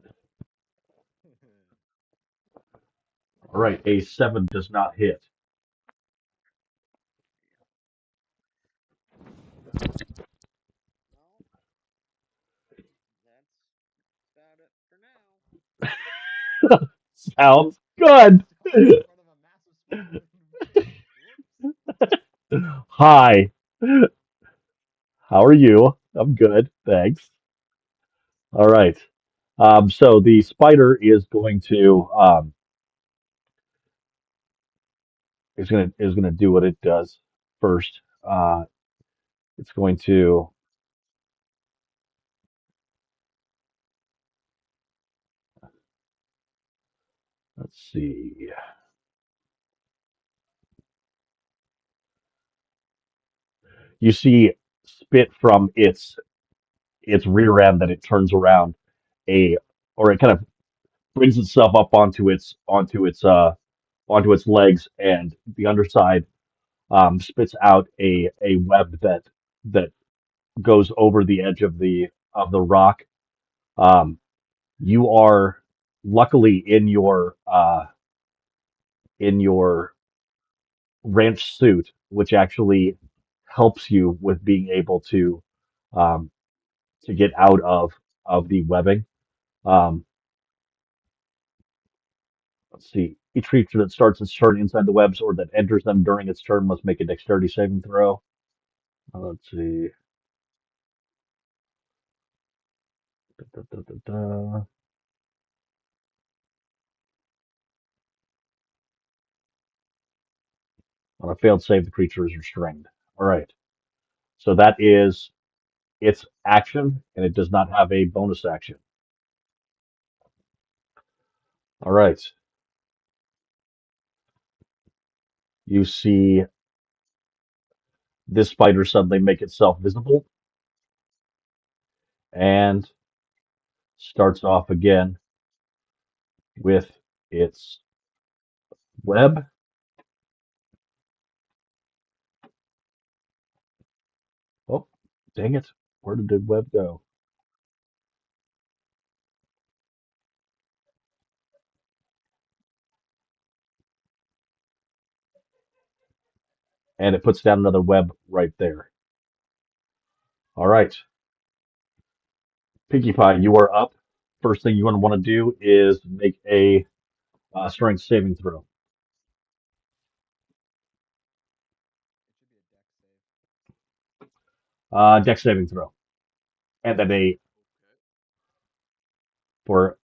Yeah. All right. A 7 does not hit. Well, that's about it for now. Sounds good. Talking in front of a massive spider. Whoops. Hi. How are you? I'm good. Thanks. All right. So the spider is gonna do what it does first. It's going to let's see. You see spit from its rear end that it turns around a or it kind of brings itself up onto its legs, and the underside spits out a web that goes over the edge of the rock. Um, you are luckily in your ranch suit, which actually helps you with being able um, to get out of the webbing. Um, let's see. Each creature that starts its turn inside the webs or that enters them during its turn must make a dexterity saving throw. Let's see. Da, da, da, da, da. On a failed save, the creature is restrained. All right. So that is its action, and it does not have a bonus action. All right. You see this spider suddenly make itself visible and starts off again with its web. Oh, dang it. Where did the web go? And it puts down another web right there. All right, Pinkie Pie, you are up. First thing you're going to want to do is make a strength saving throw. It should be a deck save. Dex saving throw, and then a Okay. for,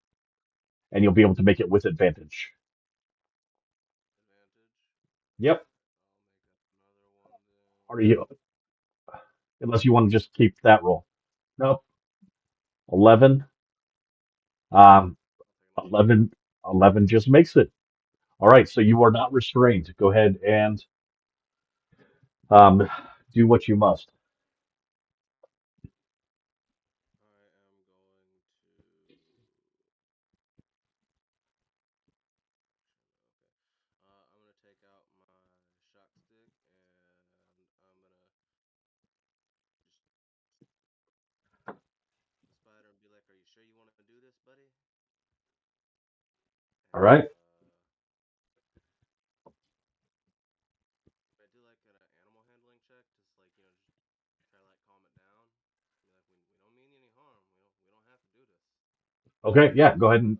and you'll be able to make it with advantage. Advantage. Yep. Okay. I'll make another one then. Or you, unless you want to just keep that roll. Nope. 11. Um, I'll take another one. 11, 11 just makes it. All right, so you are not restrained. Go ahead and um, do what you must. I am going to. Okay. I'm gonna take out my shock stick and I'm gonna just the spider and be like, "Are you sure you want to do this, buddy?" All And right. I do like an animal handling check, just like just try to like calm it down. Be like, we don't mean any harm. We don't have to do this. Okay. Yeah. Go ahead and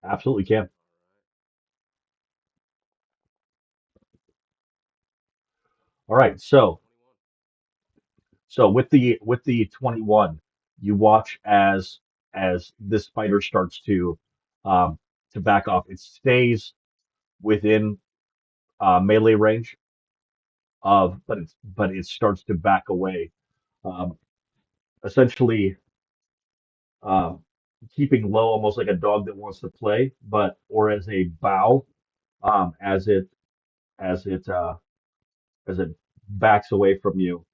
absolutely can. All right. All right. That's a So 21. with the 21, you watch as this spider starts um, to back off. It stays within melee range but it starts to back away. Um, essentially um, keeping low, almost like a dog that wants to play, but or as a bow, um, as it as it uh, as it backs away from you,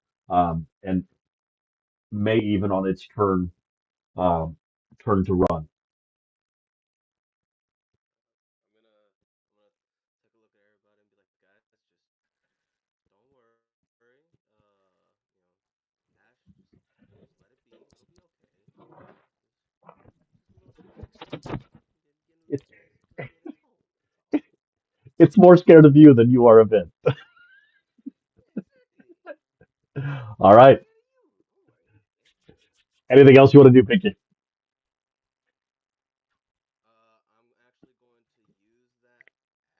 and may even on its um, turn to run. I'm gonna take a look at everybody and be like, guys, just don't worry. Ash, just let it be. It'll be okay. Just a little scared. It's Getting his home. That's all. it's more scared of you than you are of it. Yeah, exactly. All I'm right. scared of you. Don't worry. Anything else you want to do, Pinky? I'm actually going to use that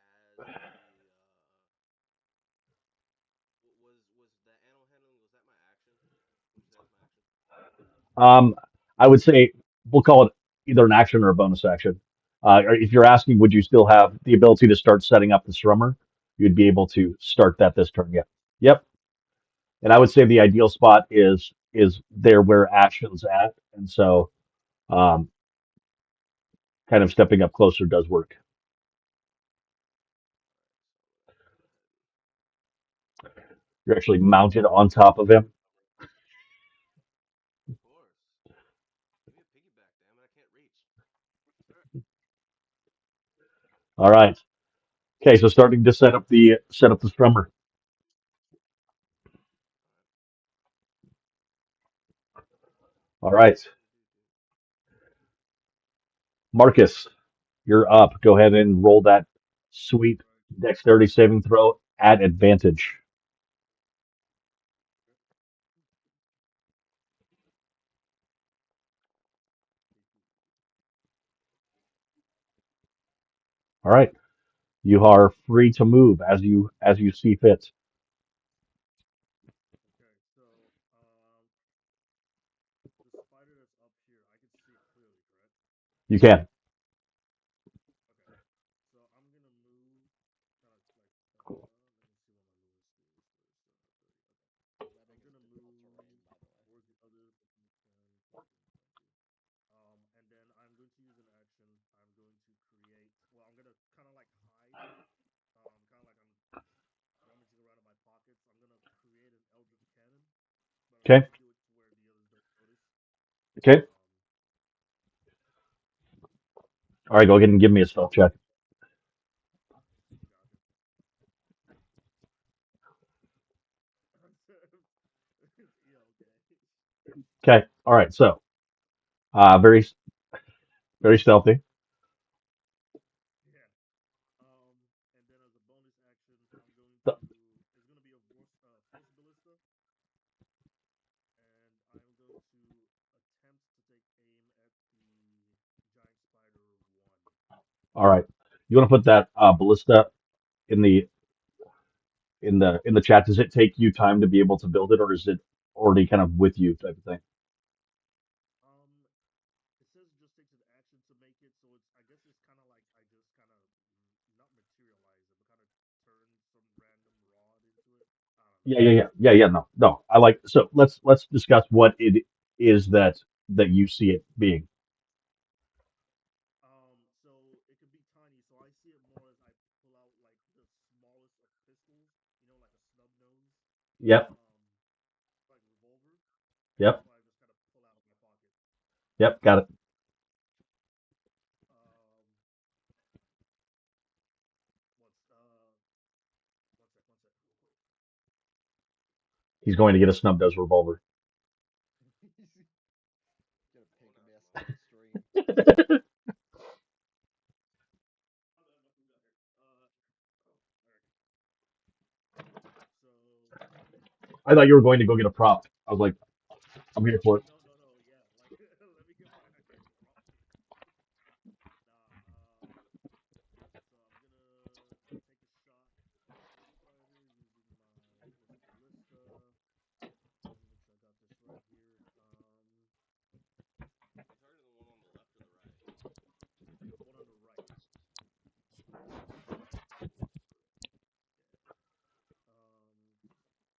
as the was the animal handling, was that my action? Would you say that's my action? Um, I would say we'll call it either an action or a bonus action. Or if you're asking, would you still have the ability to start setting up the strummer? You'd be able to start that this turn. Yeah. Yep. And I would say the ideal spot is there where action's at, and so um, kind of stepping up closer does work. You're actually mounted on top of him. Of course. Give me a piggyback, damn it! I can't reach. All right. Okay, so starting to set up the strummer. All right, Marcus, you're up. Go ahead and roll that sweet dexterity saving throw at advantage. All right, you are free to move as you see fit. Okay, so the spider that's up here, I can see it clearly, correct? You can. Okay, so I'm gonna move kind of like let me see what my lowest is. Where's 30? Okay, That I'm deck is gonna difficult terrain, move. by the way. Where's the other? 15, 10, 15, 20. And then I'm going to use an action. I'm going to create. Well, I'm gonna kind of like hide. Kind of like I'm rummaging around in my pockets. I'm gonna create an eldritch cannon, but I'm Okay. gonna do it to where the others don't notice. Okay. Um, All right. Go ahead and give me a stealth check. gotcha. Yeah, okay. Okay. All right. So, very very stealthy. Yeah. And then as a bonus action, I'm going So, to. It's going to be a force ballista. All right. You want to put that ballista in the chat? Does it take you time to be able to build it, or is it already kind of with you type of thing? Um, it says it just takes an action to make it, so it's I guess it's kind of like I just kind of not materialize it, but kind of turn some random rod into it. I don't know. Yeah. No, no. I like so. Let's discuss what it is that you see it being. So it could be tiny. So I see it more as I pull out like the smallest of pistols, like a snub nose, Yep. um, like revolver, and Yep. that's what I just kind of pull out of my pocket. Yep. Got it. Um, one sec, real quick. He's going to get a snub nose revolver. He's gonna Oh, pink not mist small. on stream. My food out here. Oh, all right. So I thought you were going to go get a prop. I was like, I'm here for it. no, no, no. Yeah, like let me get my actual prop here. Nah. So I'm gonna take a shot at the fighter using my force ballista. Let me make sure I got this right here. Are you targeting the one on the left or the right? The one on the right. Yeah.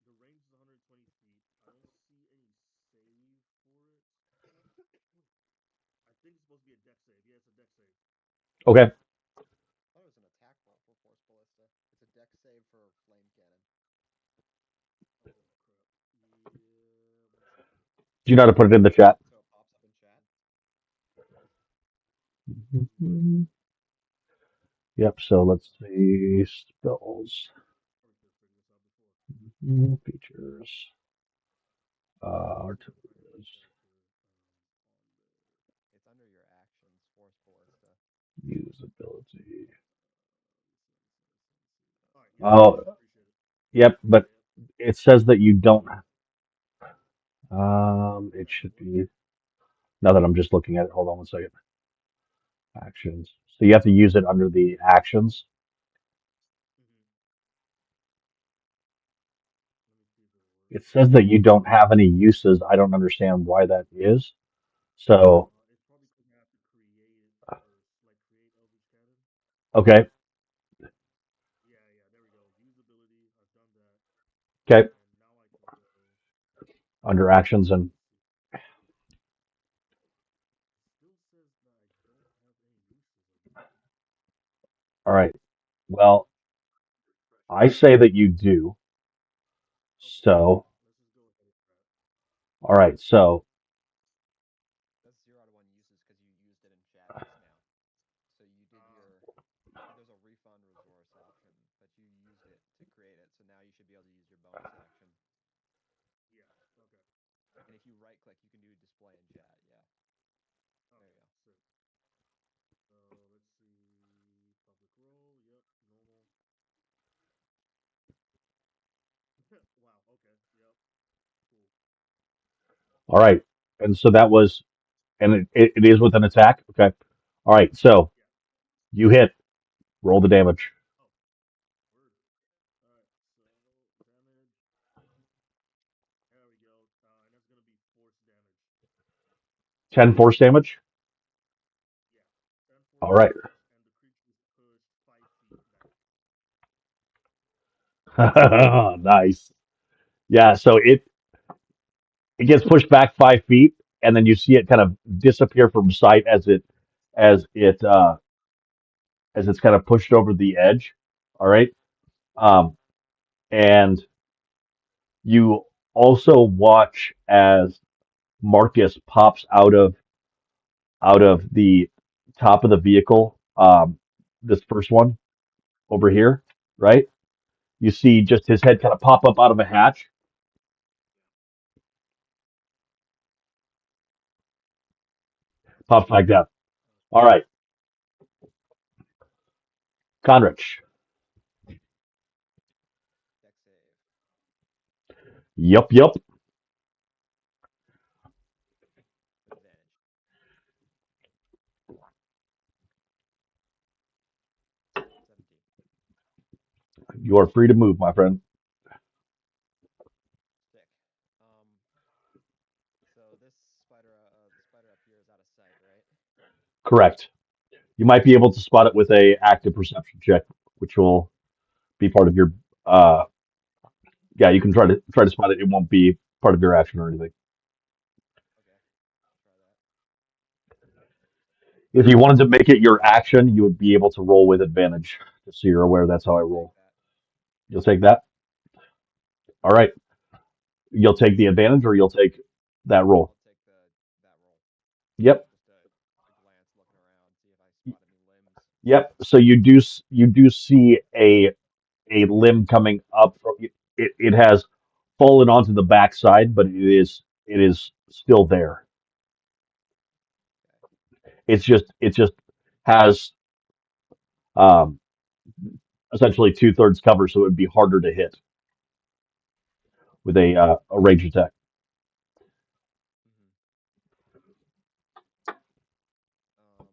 The range is 120 feet. I don't see any save for it. I think it's supposed to be a deck save. Yeah, it's a deck save. Okay. I thought it was an attack roll for force ballista. It's a deck save for flame cannon. Oh crap. Yeah, one sec. Do you know how to put it in the chat? So it pops up in chat. Yep. So let's see spells, Probably should have figured this out before. features, Let's see if I have my articles, character on there. It's under your actions, force ballista. usability. Let me see. All right. Yep. Oh, Thanks. Appreciate it. yep. But Yeah. Yep. it says that you don't. It Wait. should What? be. Now that I'm just looking at it, hold on one second. Actions. So you have to use it under the actions. Mm-hmm. Let me see if it It works. says that you don't have any uses. I don't understand why that is. So, It's probably because I have to create it first, like create Eldritch Cannon. okay, Yeah, yeah. There we go. Usability. I've done that, okay, and now I can go. under actions and Let's see. It still says that I don't have any uses of it. all right. Well, I say that you do. Okay, So, let's just go ahead with that. all right. So, That's 0 out of 1 uses because you used it in chat just now. So you did your. There's a refund resource option, but you used it to create it. So now you should be able to use your bonus action. Yeah. Okay. And if you right click, you can do display in chat. Yeah. There Okay. you go. Sick. Let's see. Public role. Yep. Normal. Wow. Okay. Yep. Cool. all right. And so that was, and it is with an attack. Okay. All right. So Yeah. you hit, roll the damage. Oh, word. All right. So damage. There we go. And that's gonna be force damage. 10 force damage. Yeah. 10 All force right. damage, and the creature is pushed 5 feet back. Nice. Yeah. So it gets pushed back 5 feet, and then you see it kind of disappear from sight as it as it's kind of pushed over the edge. All right. Um, and you also watch as Marcus pops out of the top of the vehicle. This first one over here, right? You see just his head kind of pop up out of a hatch, pops back down. All right, Conrich. Deck save. Yup. Advantage. You are free to move, my friend. Stick. Um, so the spider up here is out of sight, right? Correct. You might be able to spot it with a active perception check, which will be part of your. Uh, yeah, you can try to spot it. It won't be part of your action or anything. Okay, I'll try that. If you wanted to make it your action, you would be able to roll with advantage. Just so you're aware, that's how I I'll take roll. that. You'll take that. All right. You'll take the advantage, or you'll take that roll. I'll take the that roll. Yep. Just a glance, looking around, see if I spot any limbs. Yep. So you do see a limb coming up. It has fallen onto the backside, but it is still there. Okay. It just has um, essentially two-thirds cover, so it would be harder to hit with a range attack. Hmm. Um,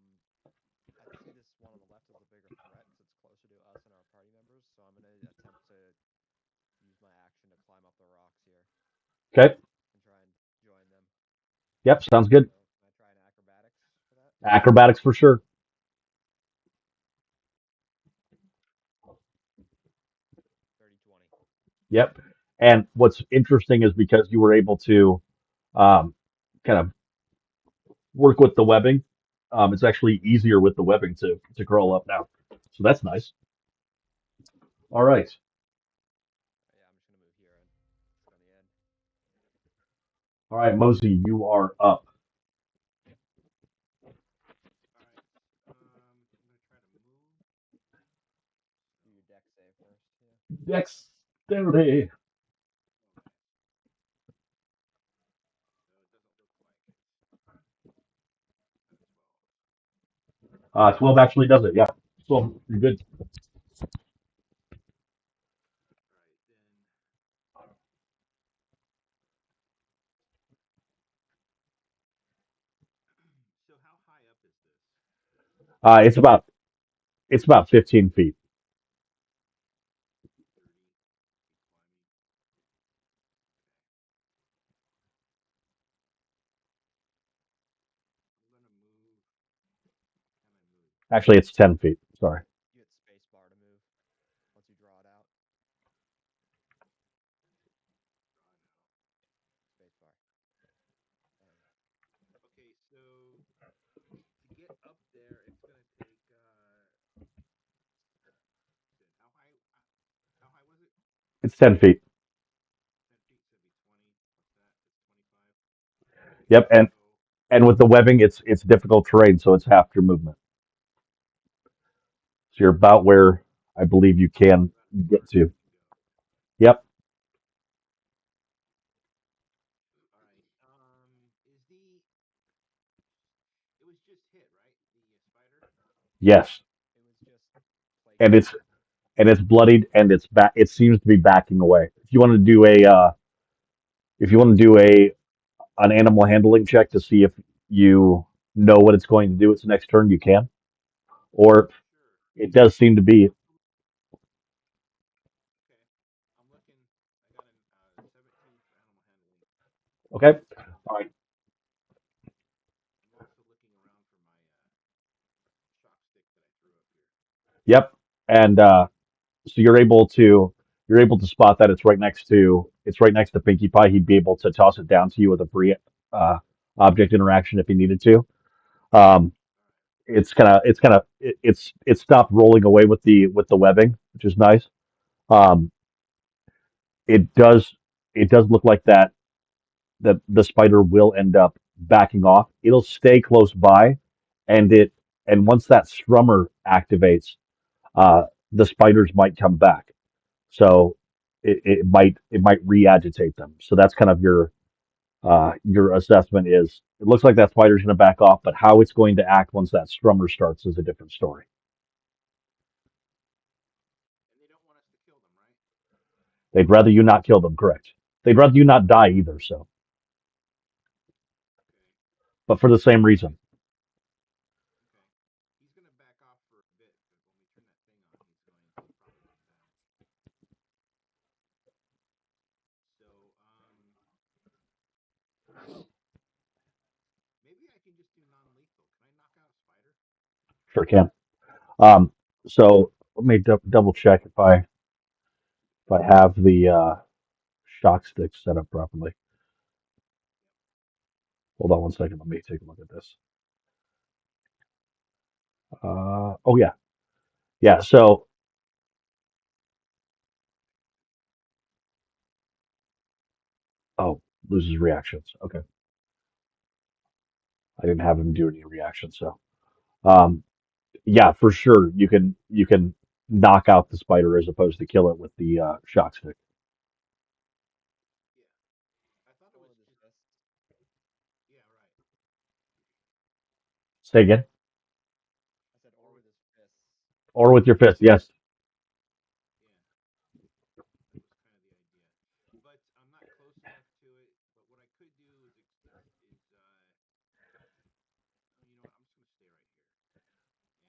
I see this one on the left as a bigger threat because it's closer to us and our party members. So I'm gonna attempt to use my action to climb up the rocks here Okay. and try and join them. Yep. Sounds good. So can I try an acrobatics for that? Acrobatics for sure. 30-20. Yep. And what's interesting is because you were able to um, kind of work with the webbing, it's actually easier with the webbing to crawl up now. So that's nice. All right. Yeah, I'm just gonna move here and sit on the end. All right, Mosey, you are up. All right. I'm gonna try to move. Do your deck save first. Yeah. Dexterity. Oh man. So it doesn't look like it. At a 12. 12 actually does it. Yeah. 12, you're good. All right then. So how high up is this? Uh, it's about it's about 15 feet. 30 feet climbing. Okay. I'm gonna move. Can I move? Actually, it's 10 feet. Sorry. You hit space bar to move once you draw it out. Draw it out. Space bar. Okay, so to get up there, it's gonna take. Shit, how high was it? It's 10 feet. 10 feet, so it'd be 20 plus that. That's 25. Yep. So And with the webbing, it's difficult terrain, so it's half your movement. So you're about where I believe you can about as far get as I to. can go. Yep. All right. Is the it was just hit right? The spider. Yes. It was just And placated. it's bloodied and it's back. It seems to be backing away. If you want to do a an animal handling check to see if you know what it's going to do its next turn, you can. Or Sure. it does seem to be Okay. I'm looking. I got an 17 for animal handling. okay. All right. I'm also looking around for my shock stick that I threw up here. Yep. And so you're able to spot that it's right next to Pinkie Pie. He'd be able to toss it down to you with a free uh, object interaction if he needed to. Um, All right. it's stopped rolling away with the webbing, which is nice. Um, it does it does look like that the spider will end up backing off. It'll stay close by, and once that strummer activates, the spiders might come back. So it might re-agitate them. So that's kind of your assessment is it looks like that spider's going to back off, but how it's going to act once that strummer starts is a different story. And they don't want us to kill them, right? They'd rather you not kill them, correct? They'd rather you not die either. So, Okay. but for the same reason. Okay. He's gonna back off for a bit, but when we turn that thing on, he's going to probably come down. do non-lethal. Can I knock out a spider? Sure can. Um, so let me double check if I have the shock stick set up properly. Hold on one second. Let me take a look at this. Oh yeah, yeah. So oh, loses reactions. Okay, I didn't have him do any reactions. So um, yeah, for sure you can knock out the spider as opposed to kill it with the shock stick. Yeah. I thought it Or was with his just. fists. Yeah, right. Say again. I said, or Or with with. his fists. Or with your fist. Yes. Yeah, that was kind of the idea. But I'm not close enough to it. But what I could do oh, you know what? I'm just gonna stay right here,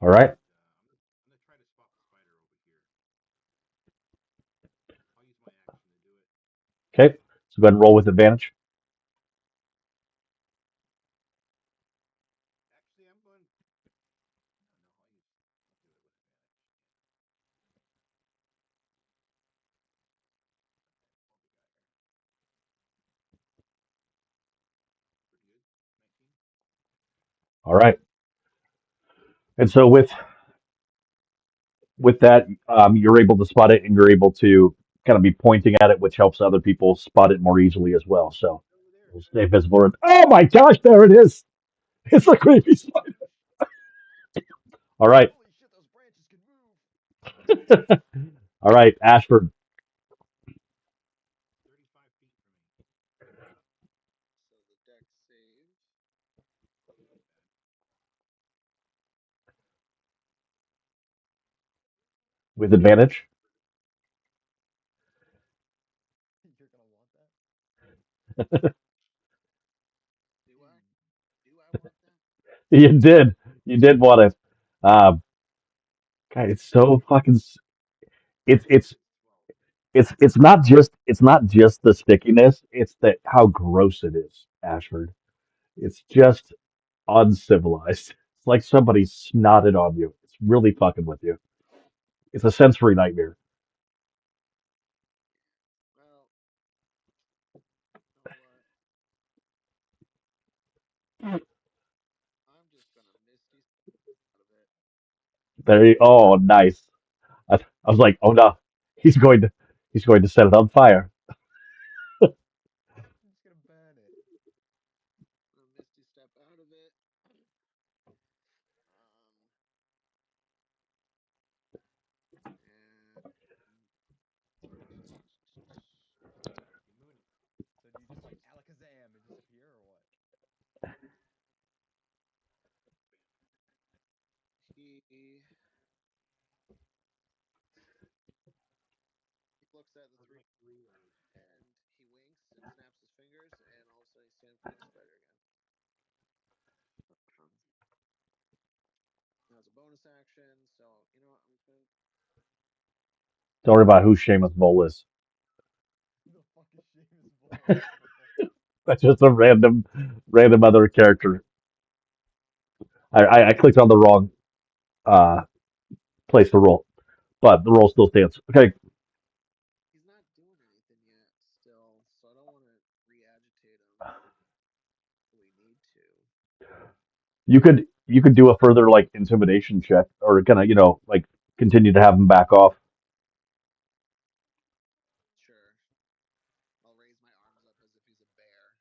All right. and I'm gonna try to spot the spider over here. I'll use my action to do it. Okay. So go ahead and roll with advantage. Actually, I'm going. No, no, I'll do it with advantage. Yeah. Okay, what we got here? Pretty good. 19. All right. And so with that, you're able to spot it, and you're able to kind of be pointing at it, which helps other people spot it more easily as well. So Over there. it'll stay visible. And oh my gosh, there it is! It's a creepy spider. All right, Holy shit, those branches can move! all right, Ashford. 35 feet from me. So the deck save. Not bad. With advantage. You're gonna want that? Do I? Hmm. Do I want that? You did, you did want it. Um, God, it's so fucking. It's How it's big is 12? it's not just the stickiness. It's that how gross it is, Ashford. It's just uncivilized. It's like somebody snotted on you. It's really fucking with you. It's a sensory nightmare. Well, you know what? I'm just gonna misty step out of it. Oh, nice. I was like, oh no, he's going to he's going to set it on fire. I'm just gonna burn it. I'm gonna misty step out of it. And You moon it. so do you just like alakazam and disappear or what? Bam. He he looks at the How's three my reload? and he winks and snaps his fingers and all of a sudden he's standing in front of the spider again. Um, Now it's a bonus action, so you know what? I'm just gonna. Don't worry about who Seamus Bowl is. Who the fuck is Seamus Bowl, bro? That's just a random other character. I clicked on the wrong uh, place to roll, but the roll still stands. Okay, He's not doing anything yet, still, so I don't want to re-agitate him. We need to. you could do a further like intimidation check, or kind of like continue to have him back off. Sure. I'll raise my arms up as if he's a bear.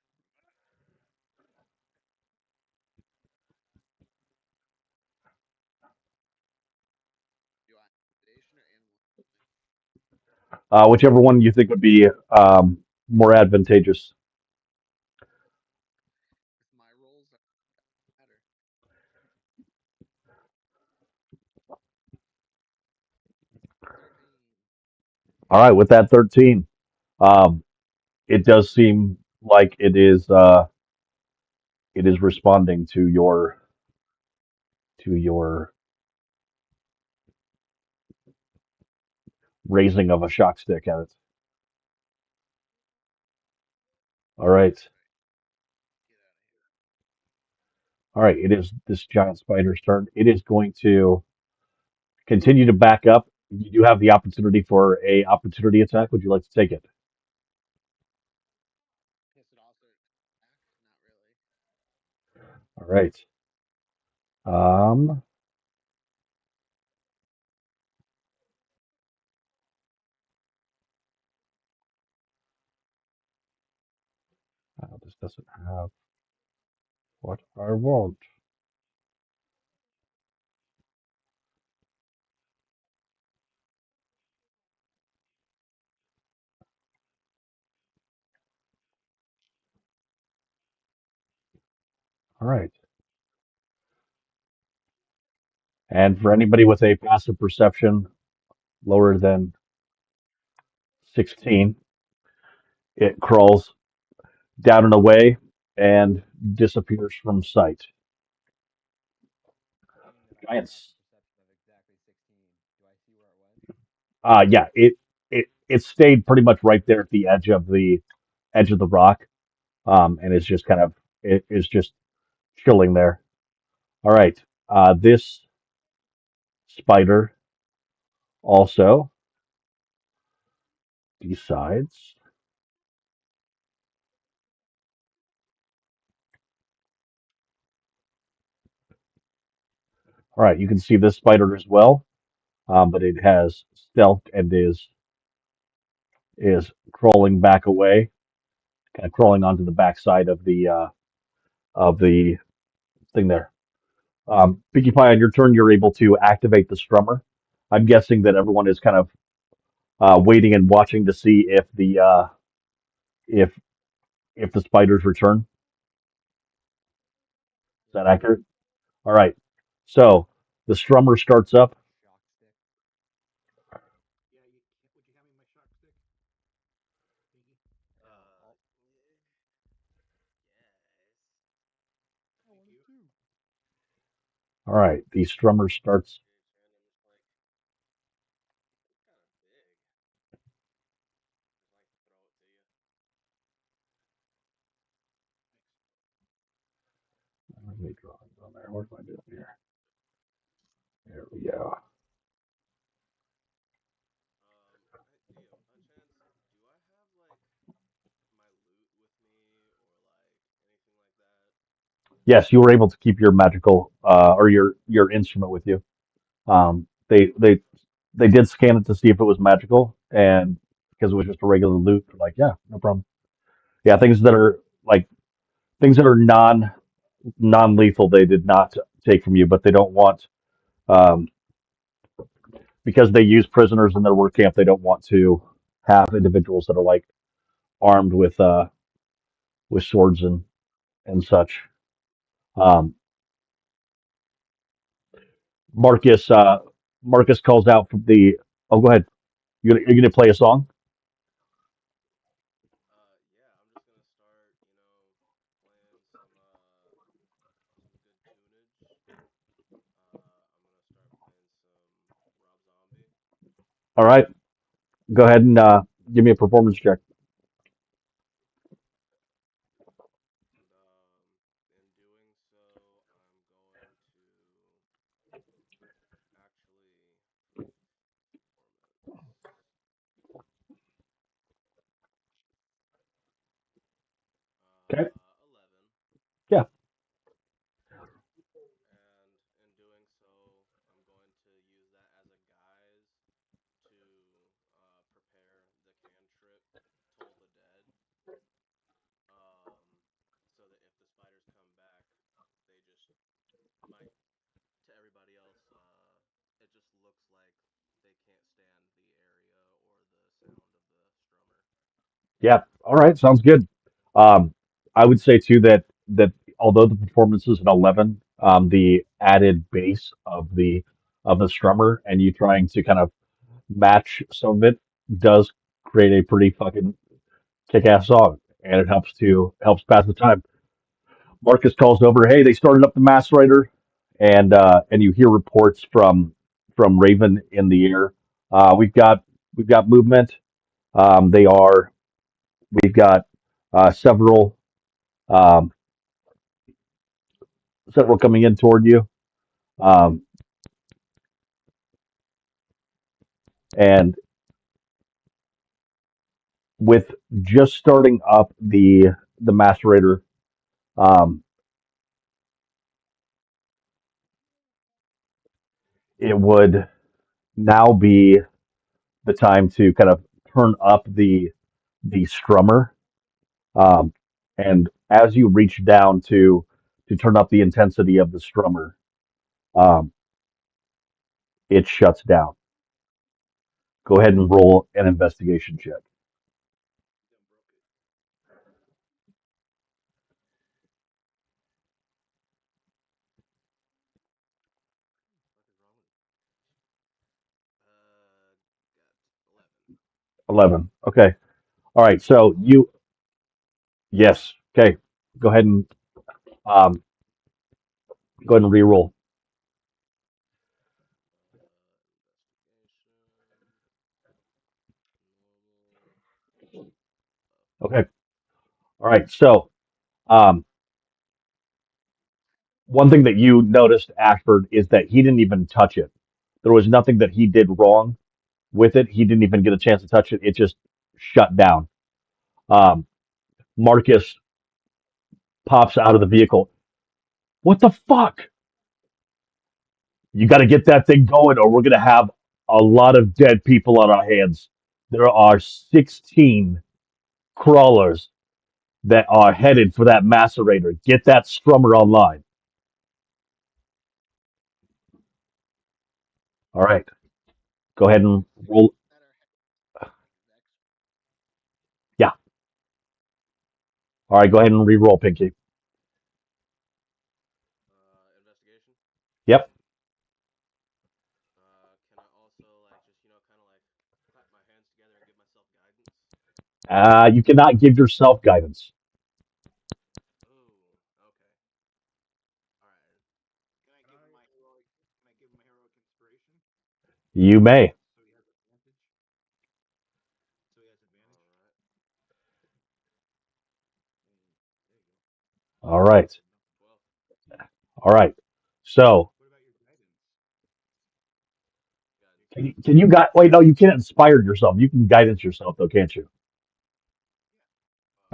Do I intimidation or animal handling? Whichever one you think would be more advantageous. If my rolls are better. 13. All right, with that 13, um, it does seem like it is responding to your raising of a shock stick at it. All right. Alright, get out of here. All right, it is this giant spider's turn. It is going to continue to back up. You do have the opportunity for a opportunity attack. Would you like to take it? Yes, it also attack? Not really. All right. Um, this doesn't have what I want. All right. And for anybody with a passive perception lower than 16, it crawls down and away and disappears from sight. Being that I have a Giants. passive perception of exactly 16, do I see where it went? Yeah, it stayed pretty much right there at the edge of the rock, and it's just kind of it is just chilling there. All right. This spider also decides. All right, you can see this spider as well, but it has stealth and is crawling back away, kind of crawling onto the backside of the thing there. Pinkie Pie, on your turn, you're able to activate the strummer. I'm guessing that everyone is kind of waiting and watching to see if if the spiders return. Is Yep. that accurate? All right. So the strummer starts up. Shock stick. Yeah, would you hand me my shock stick, Pinky? Yeah, I'll, Yes. I Thank want it you. too. All right. The strummer starts. Here, Chen, I'm just like, it's kind of big. Just like throw it to you. Thanks. Let me draw it on there. What am I doing here? There we go. DM, Chance, do I have like my loot with me or like anything like that? Yes, you were able to keep your magical or your instrument with you. They did scan it to see if it was magical, and because it was just a regular loot, they're like, yeah, no problem. Yeah, things that are like things that are non lethal, they did not take from you, but they don't want um, because they use prisoners in their work camp. They don't want to have individuals that are like armed with swords and such. Um, Marcus Marcus calls out from the. Oh, go ahead. You're gonna play a song. Yeah, I'm just gonna start, playing some good tunage. I'm gonna start playing some Rob Zombie, All right, go ahead and give me a performance check. and in doing so, I'm going to actually performance Okay. 11. Yeah. And in doing so, I'm going to use that as a guise to prepare the cantrip Toll the Dead, um, so that if the spiders come back, they just might, to everybody else, it just looks like they can't stand the area or the sound of the strummer. Yeah. All right. Sounds good. Um, I would say too that although the performance is an 11, the added bass of the strummer and you trying to kind of match some of it does create a pretty fucking kick-ass song, and it helps pass the time. Marcus calls over, hey, they started up the Mass Rider, and you hear reports from Raven in the air. We've got movement. They are we've got several um, several coming in toward you. Um, and with just starting up the macerator, um, it would now be the time to kind of turn up the strummer. Um, and as you reach down to turn up the intensity of the strummer, um, it shuts down. Go ahead and roll an investigation check. What is wrong with me? Got 11. 11. Okay. All right. So you, yes. Okay. Go ahead and um, go ahead and re-roll. Investigation. Normal. Okay. All right. So um, one thing that you noticed, Ashford, is that he didn't even touch it. There was nothing that he did wrong with it. He didn't even get a chance to touch it. It just shut down. Um, Marcus pops out of the vehicle. What the fuck? You got to get that thing going, or we're going to have a lot of dead people on our hands. There are 16 crawlers that are headed for that macerator. Get that strummer online. All right. Go ahead and roll. That are next. Yeah. All right. Go ahead and re-roll, Pinky. Investigation. Yep. Can I also like just kind of like clap my hands together and give myself guidance? You cannot give yourself guidance. Oh, okay. All right. Can I Can give him I? my heroic? Can I give him a heroic inspiration? You may. So he has advantage. So he has All advantage. right. There you go. All right. Good enough. 12. All right. So What about your guidance? Guidance. can you wait, no, you can't inspire yourself. You can guidance yourself though, can't you?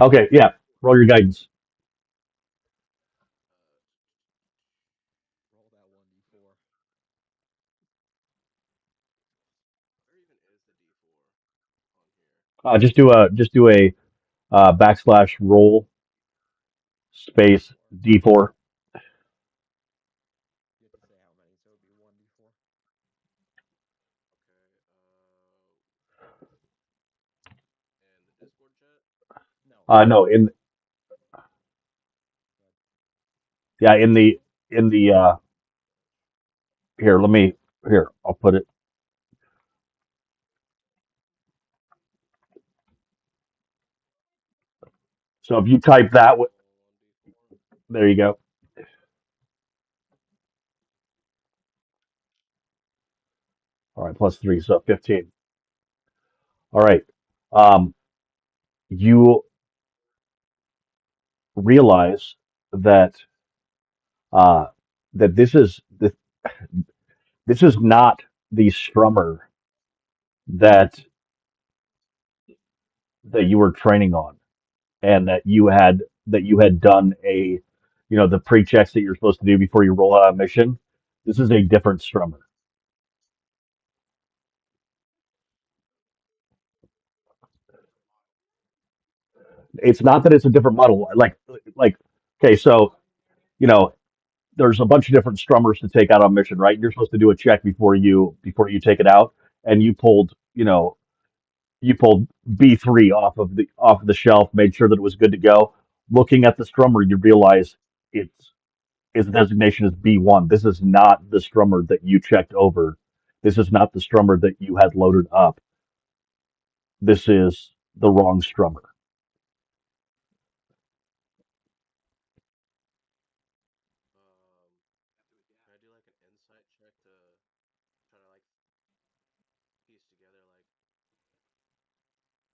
Yeah. Okay, yeah. Roll your guidance. Uh, Roll that 1d4. where even is the D4 on here? Just do a backslash roll space D4. D4. You have to say how many, so it'd be 1d4. Okay. And the Discord chat. No, No, in but yeah, in the here, let me here, I'll put it. So if you type that, Roll 1d4. there you go. All right, plus three, so 15. All right. Um, you realize that uh, that this is not the strummer that that you were training on, and that you had done the pre-checks that you're supposed to do before you roll out a mission. This is a different strummer. it's a different model. It's not that it's a different model. Like okay, so you know there's a bunch of different strummers to take out on mission, right? You're supposed to do a check before you take it out, and you pulled B3 off of the shelf, made sure that it was good to go. Looking at the strummer, you realize its designation is B1. This is not the strummer that you checked over. This is not the strummer that you had loaded up. This is the wrong strummer. Um, Have to can adapt. I do like an insight check to try to like piece together like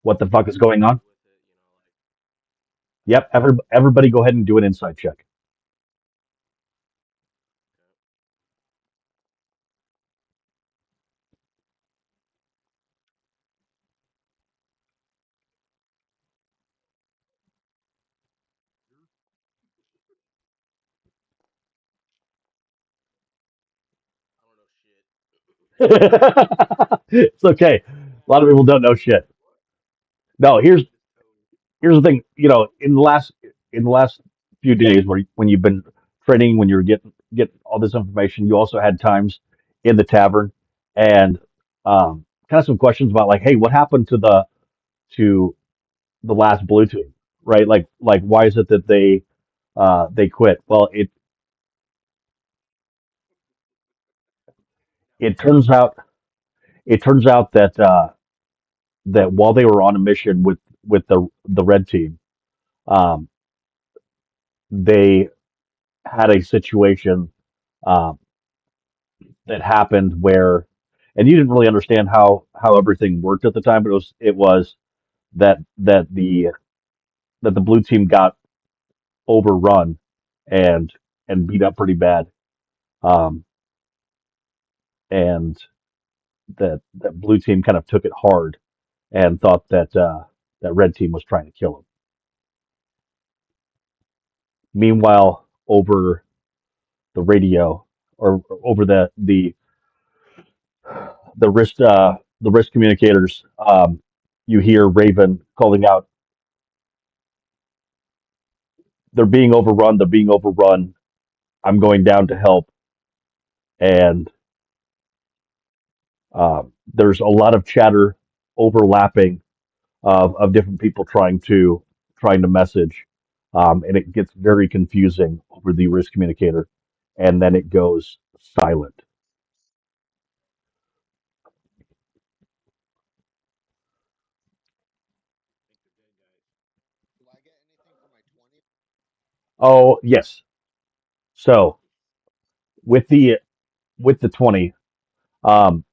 What the fuck is what to going do on? with it? Like Yep. Everybody, go ahead and do an insight check. It's okay. A lot of people don't know shit. No, here's the thing. You know, in the last few days, when you've been training, when you're getting all this information, you also had times in the tavern and kind of some questions about like, hey, what happened to the last blue team, right? Like why is it that they quit? Well, it turns out it turns out that that while they were on a mission with the red team, um, they had a situation um, that happened where, and you didn't really understand how everything worked at the time, but it was that the blue team got overrun and beat up pretty bad, um, and that blue team kind of took it hard and thought that that red team was trying to kill him. Meanwhile, over the radio or over the wrist communicators, you hear Raven calling out, "They're being overrun. They're being overrun. I'm going down to help." And there's a lot of chatter overlapping of different people trying to message, and it gets very confusing over the wrist communicator, and then it goes silent. Do I get anything for my 20? Oh yes. So with the with the 20, um,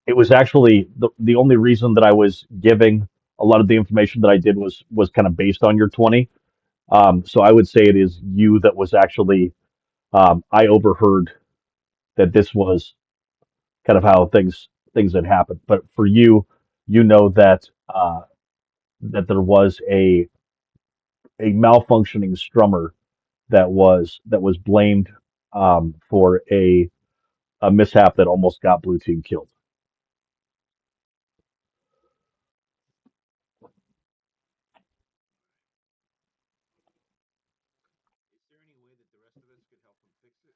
it was actually the only reason that I was giving a lot of the information that I did was kind of based on your 20. So I would say it is you that was actually I overheard that this was kind of how things had happened. But for you, you know that that there was a malfunctioning strummer that was blamed for a mishap that almost got Blue Team killed. Is there any way that the rest of us could help him fix it?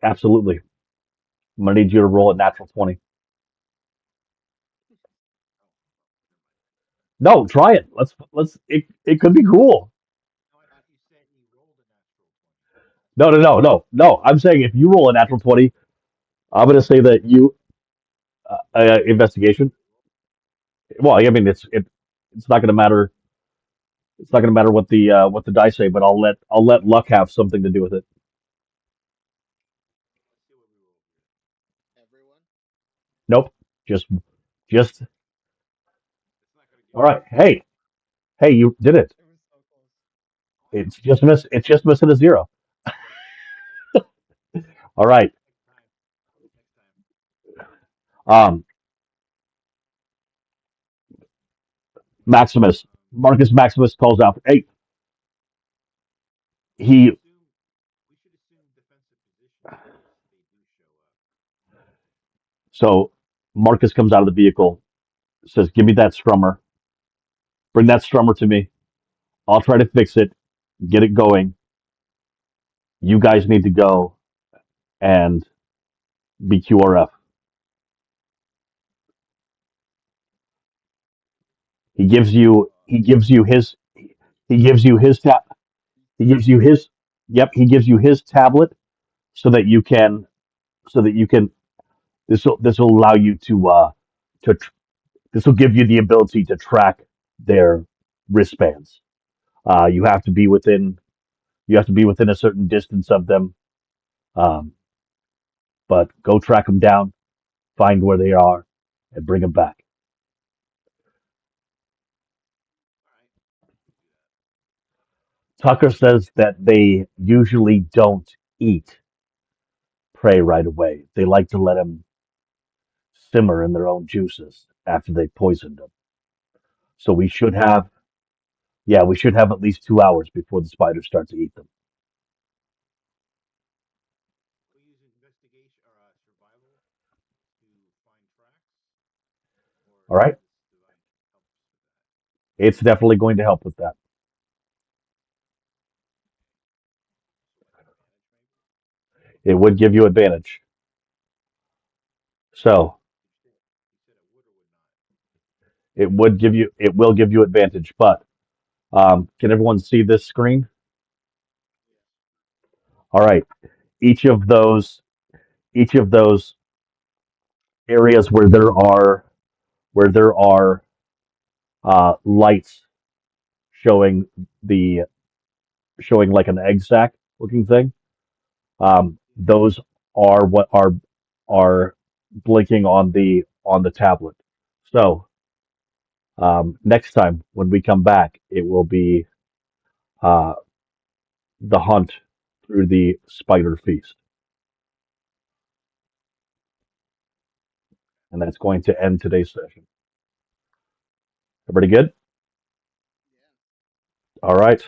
Absolutely. I'm gonna need you to roll a natural 20. Oh, well, never mind. No, try it. Let's it could be cool. No, I thought you said he rolled a natural 20. That's No, why no, I no, asked. no, no. I'm saying if you roll a natural 20, I'm gonna say that you investigation. Well, I mean it's not gonna matter. It's not gonna matter what the dice say, but I'll let luck have something to do with it. Let's see what we roll here. Everyone? Nope. Just just It's not gonna give all me right. anything. Hey, you did it. It was so close. Oh, I It's just missing a zero. All right. next time. Next time. Um, Maximus, Marcus Maximus calls out. Hey, We should he assume we should assume defensive position in case they do show up. so Marcus comes out of the vehicle, says, "Give me that strummer. Bring that strummer to me. I'll try to fix it, get it going. You guys need to go and be QRF." He gives you his he gives you his tab he gives you his yep he gives you his tablet so that you can so that you can this will allow you to this will give you the ability to track their wristbands. You have to be within you have to be within a certain distance of them, um, but go track them down, find where they are, and bring them back. All right, we can do that. Tucker says that they usually don't eat prey right away. They like to let them simmer in their own juices after they poisoned them. So we should have, yeah, we should have at least 2 hours before the spiders start to eat them. All right. It's definitely going to help with that. It would give you advantage. So it will give you advantage. But can everyone see this screen? All right. Each of those each of those areas where there are lights showing the showing like an egg sac looking thing. Those are what are blinking on the tablet. So next time when we come back, it will be uh, the hunt through the spider feast, and that's going to end today's session. Everybody good? Yeah. All right.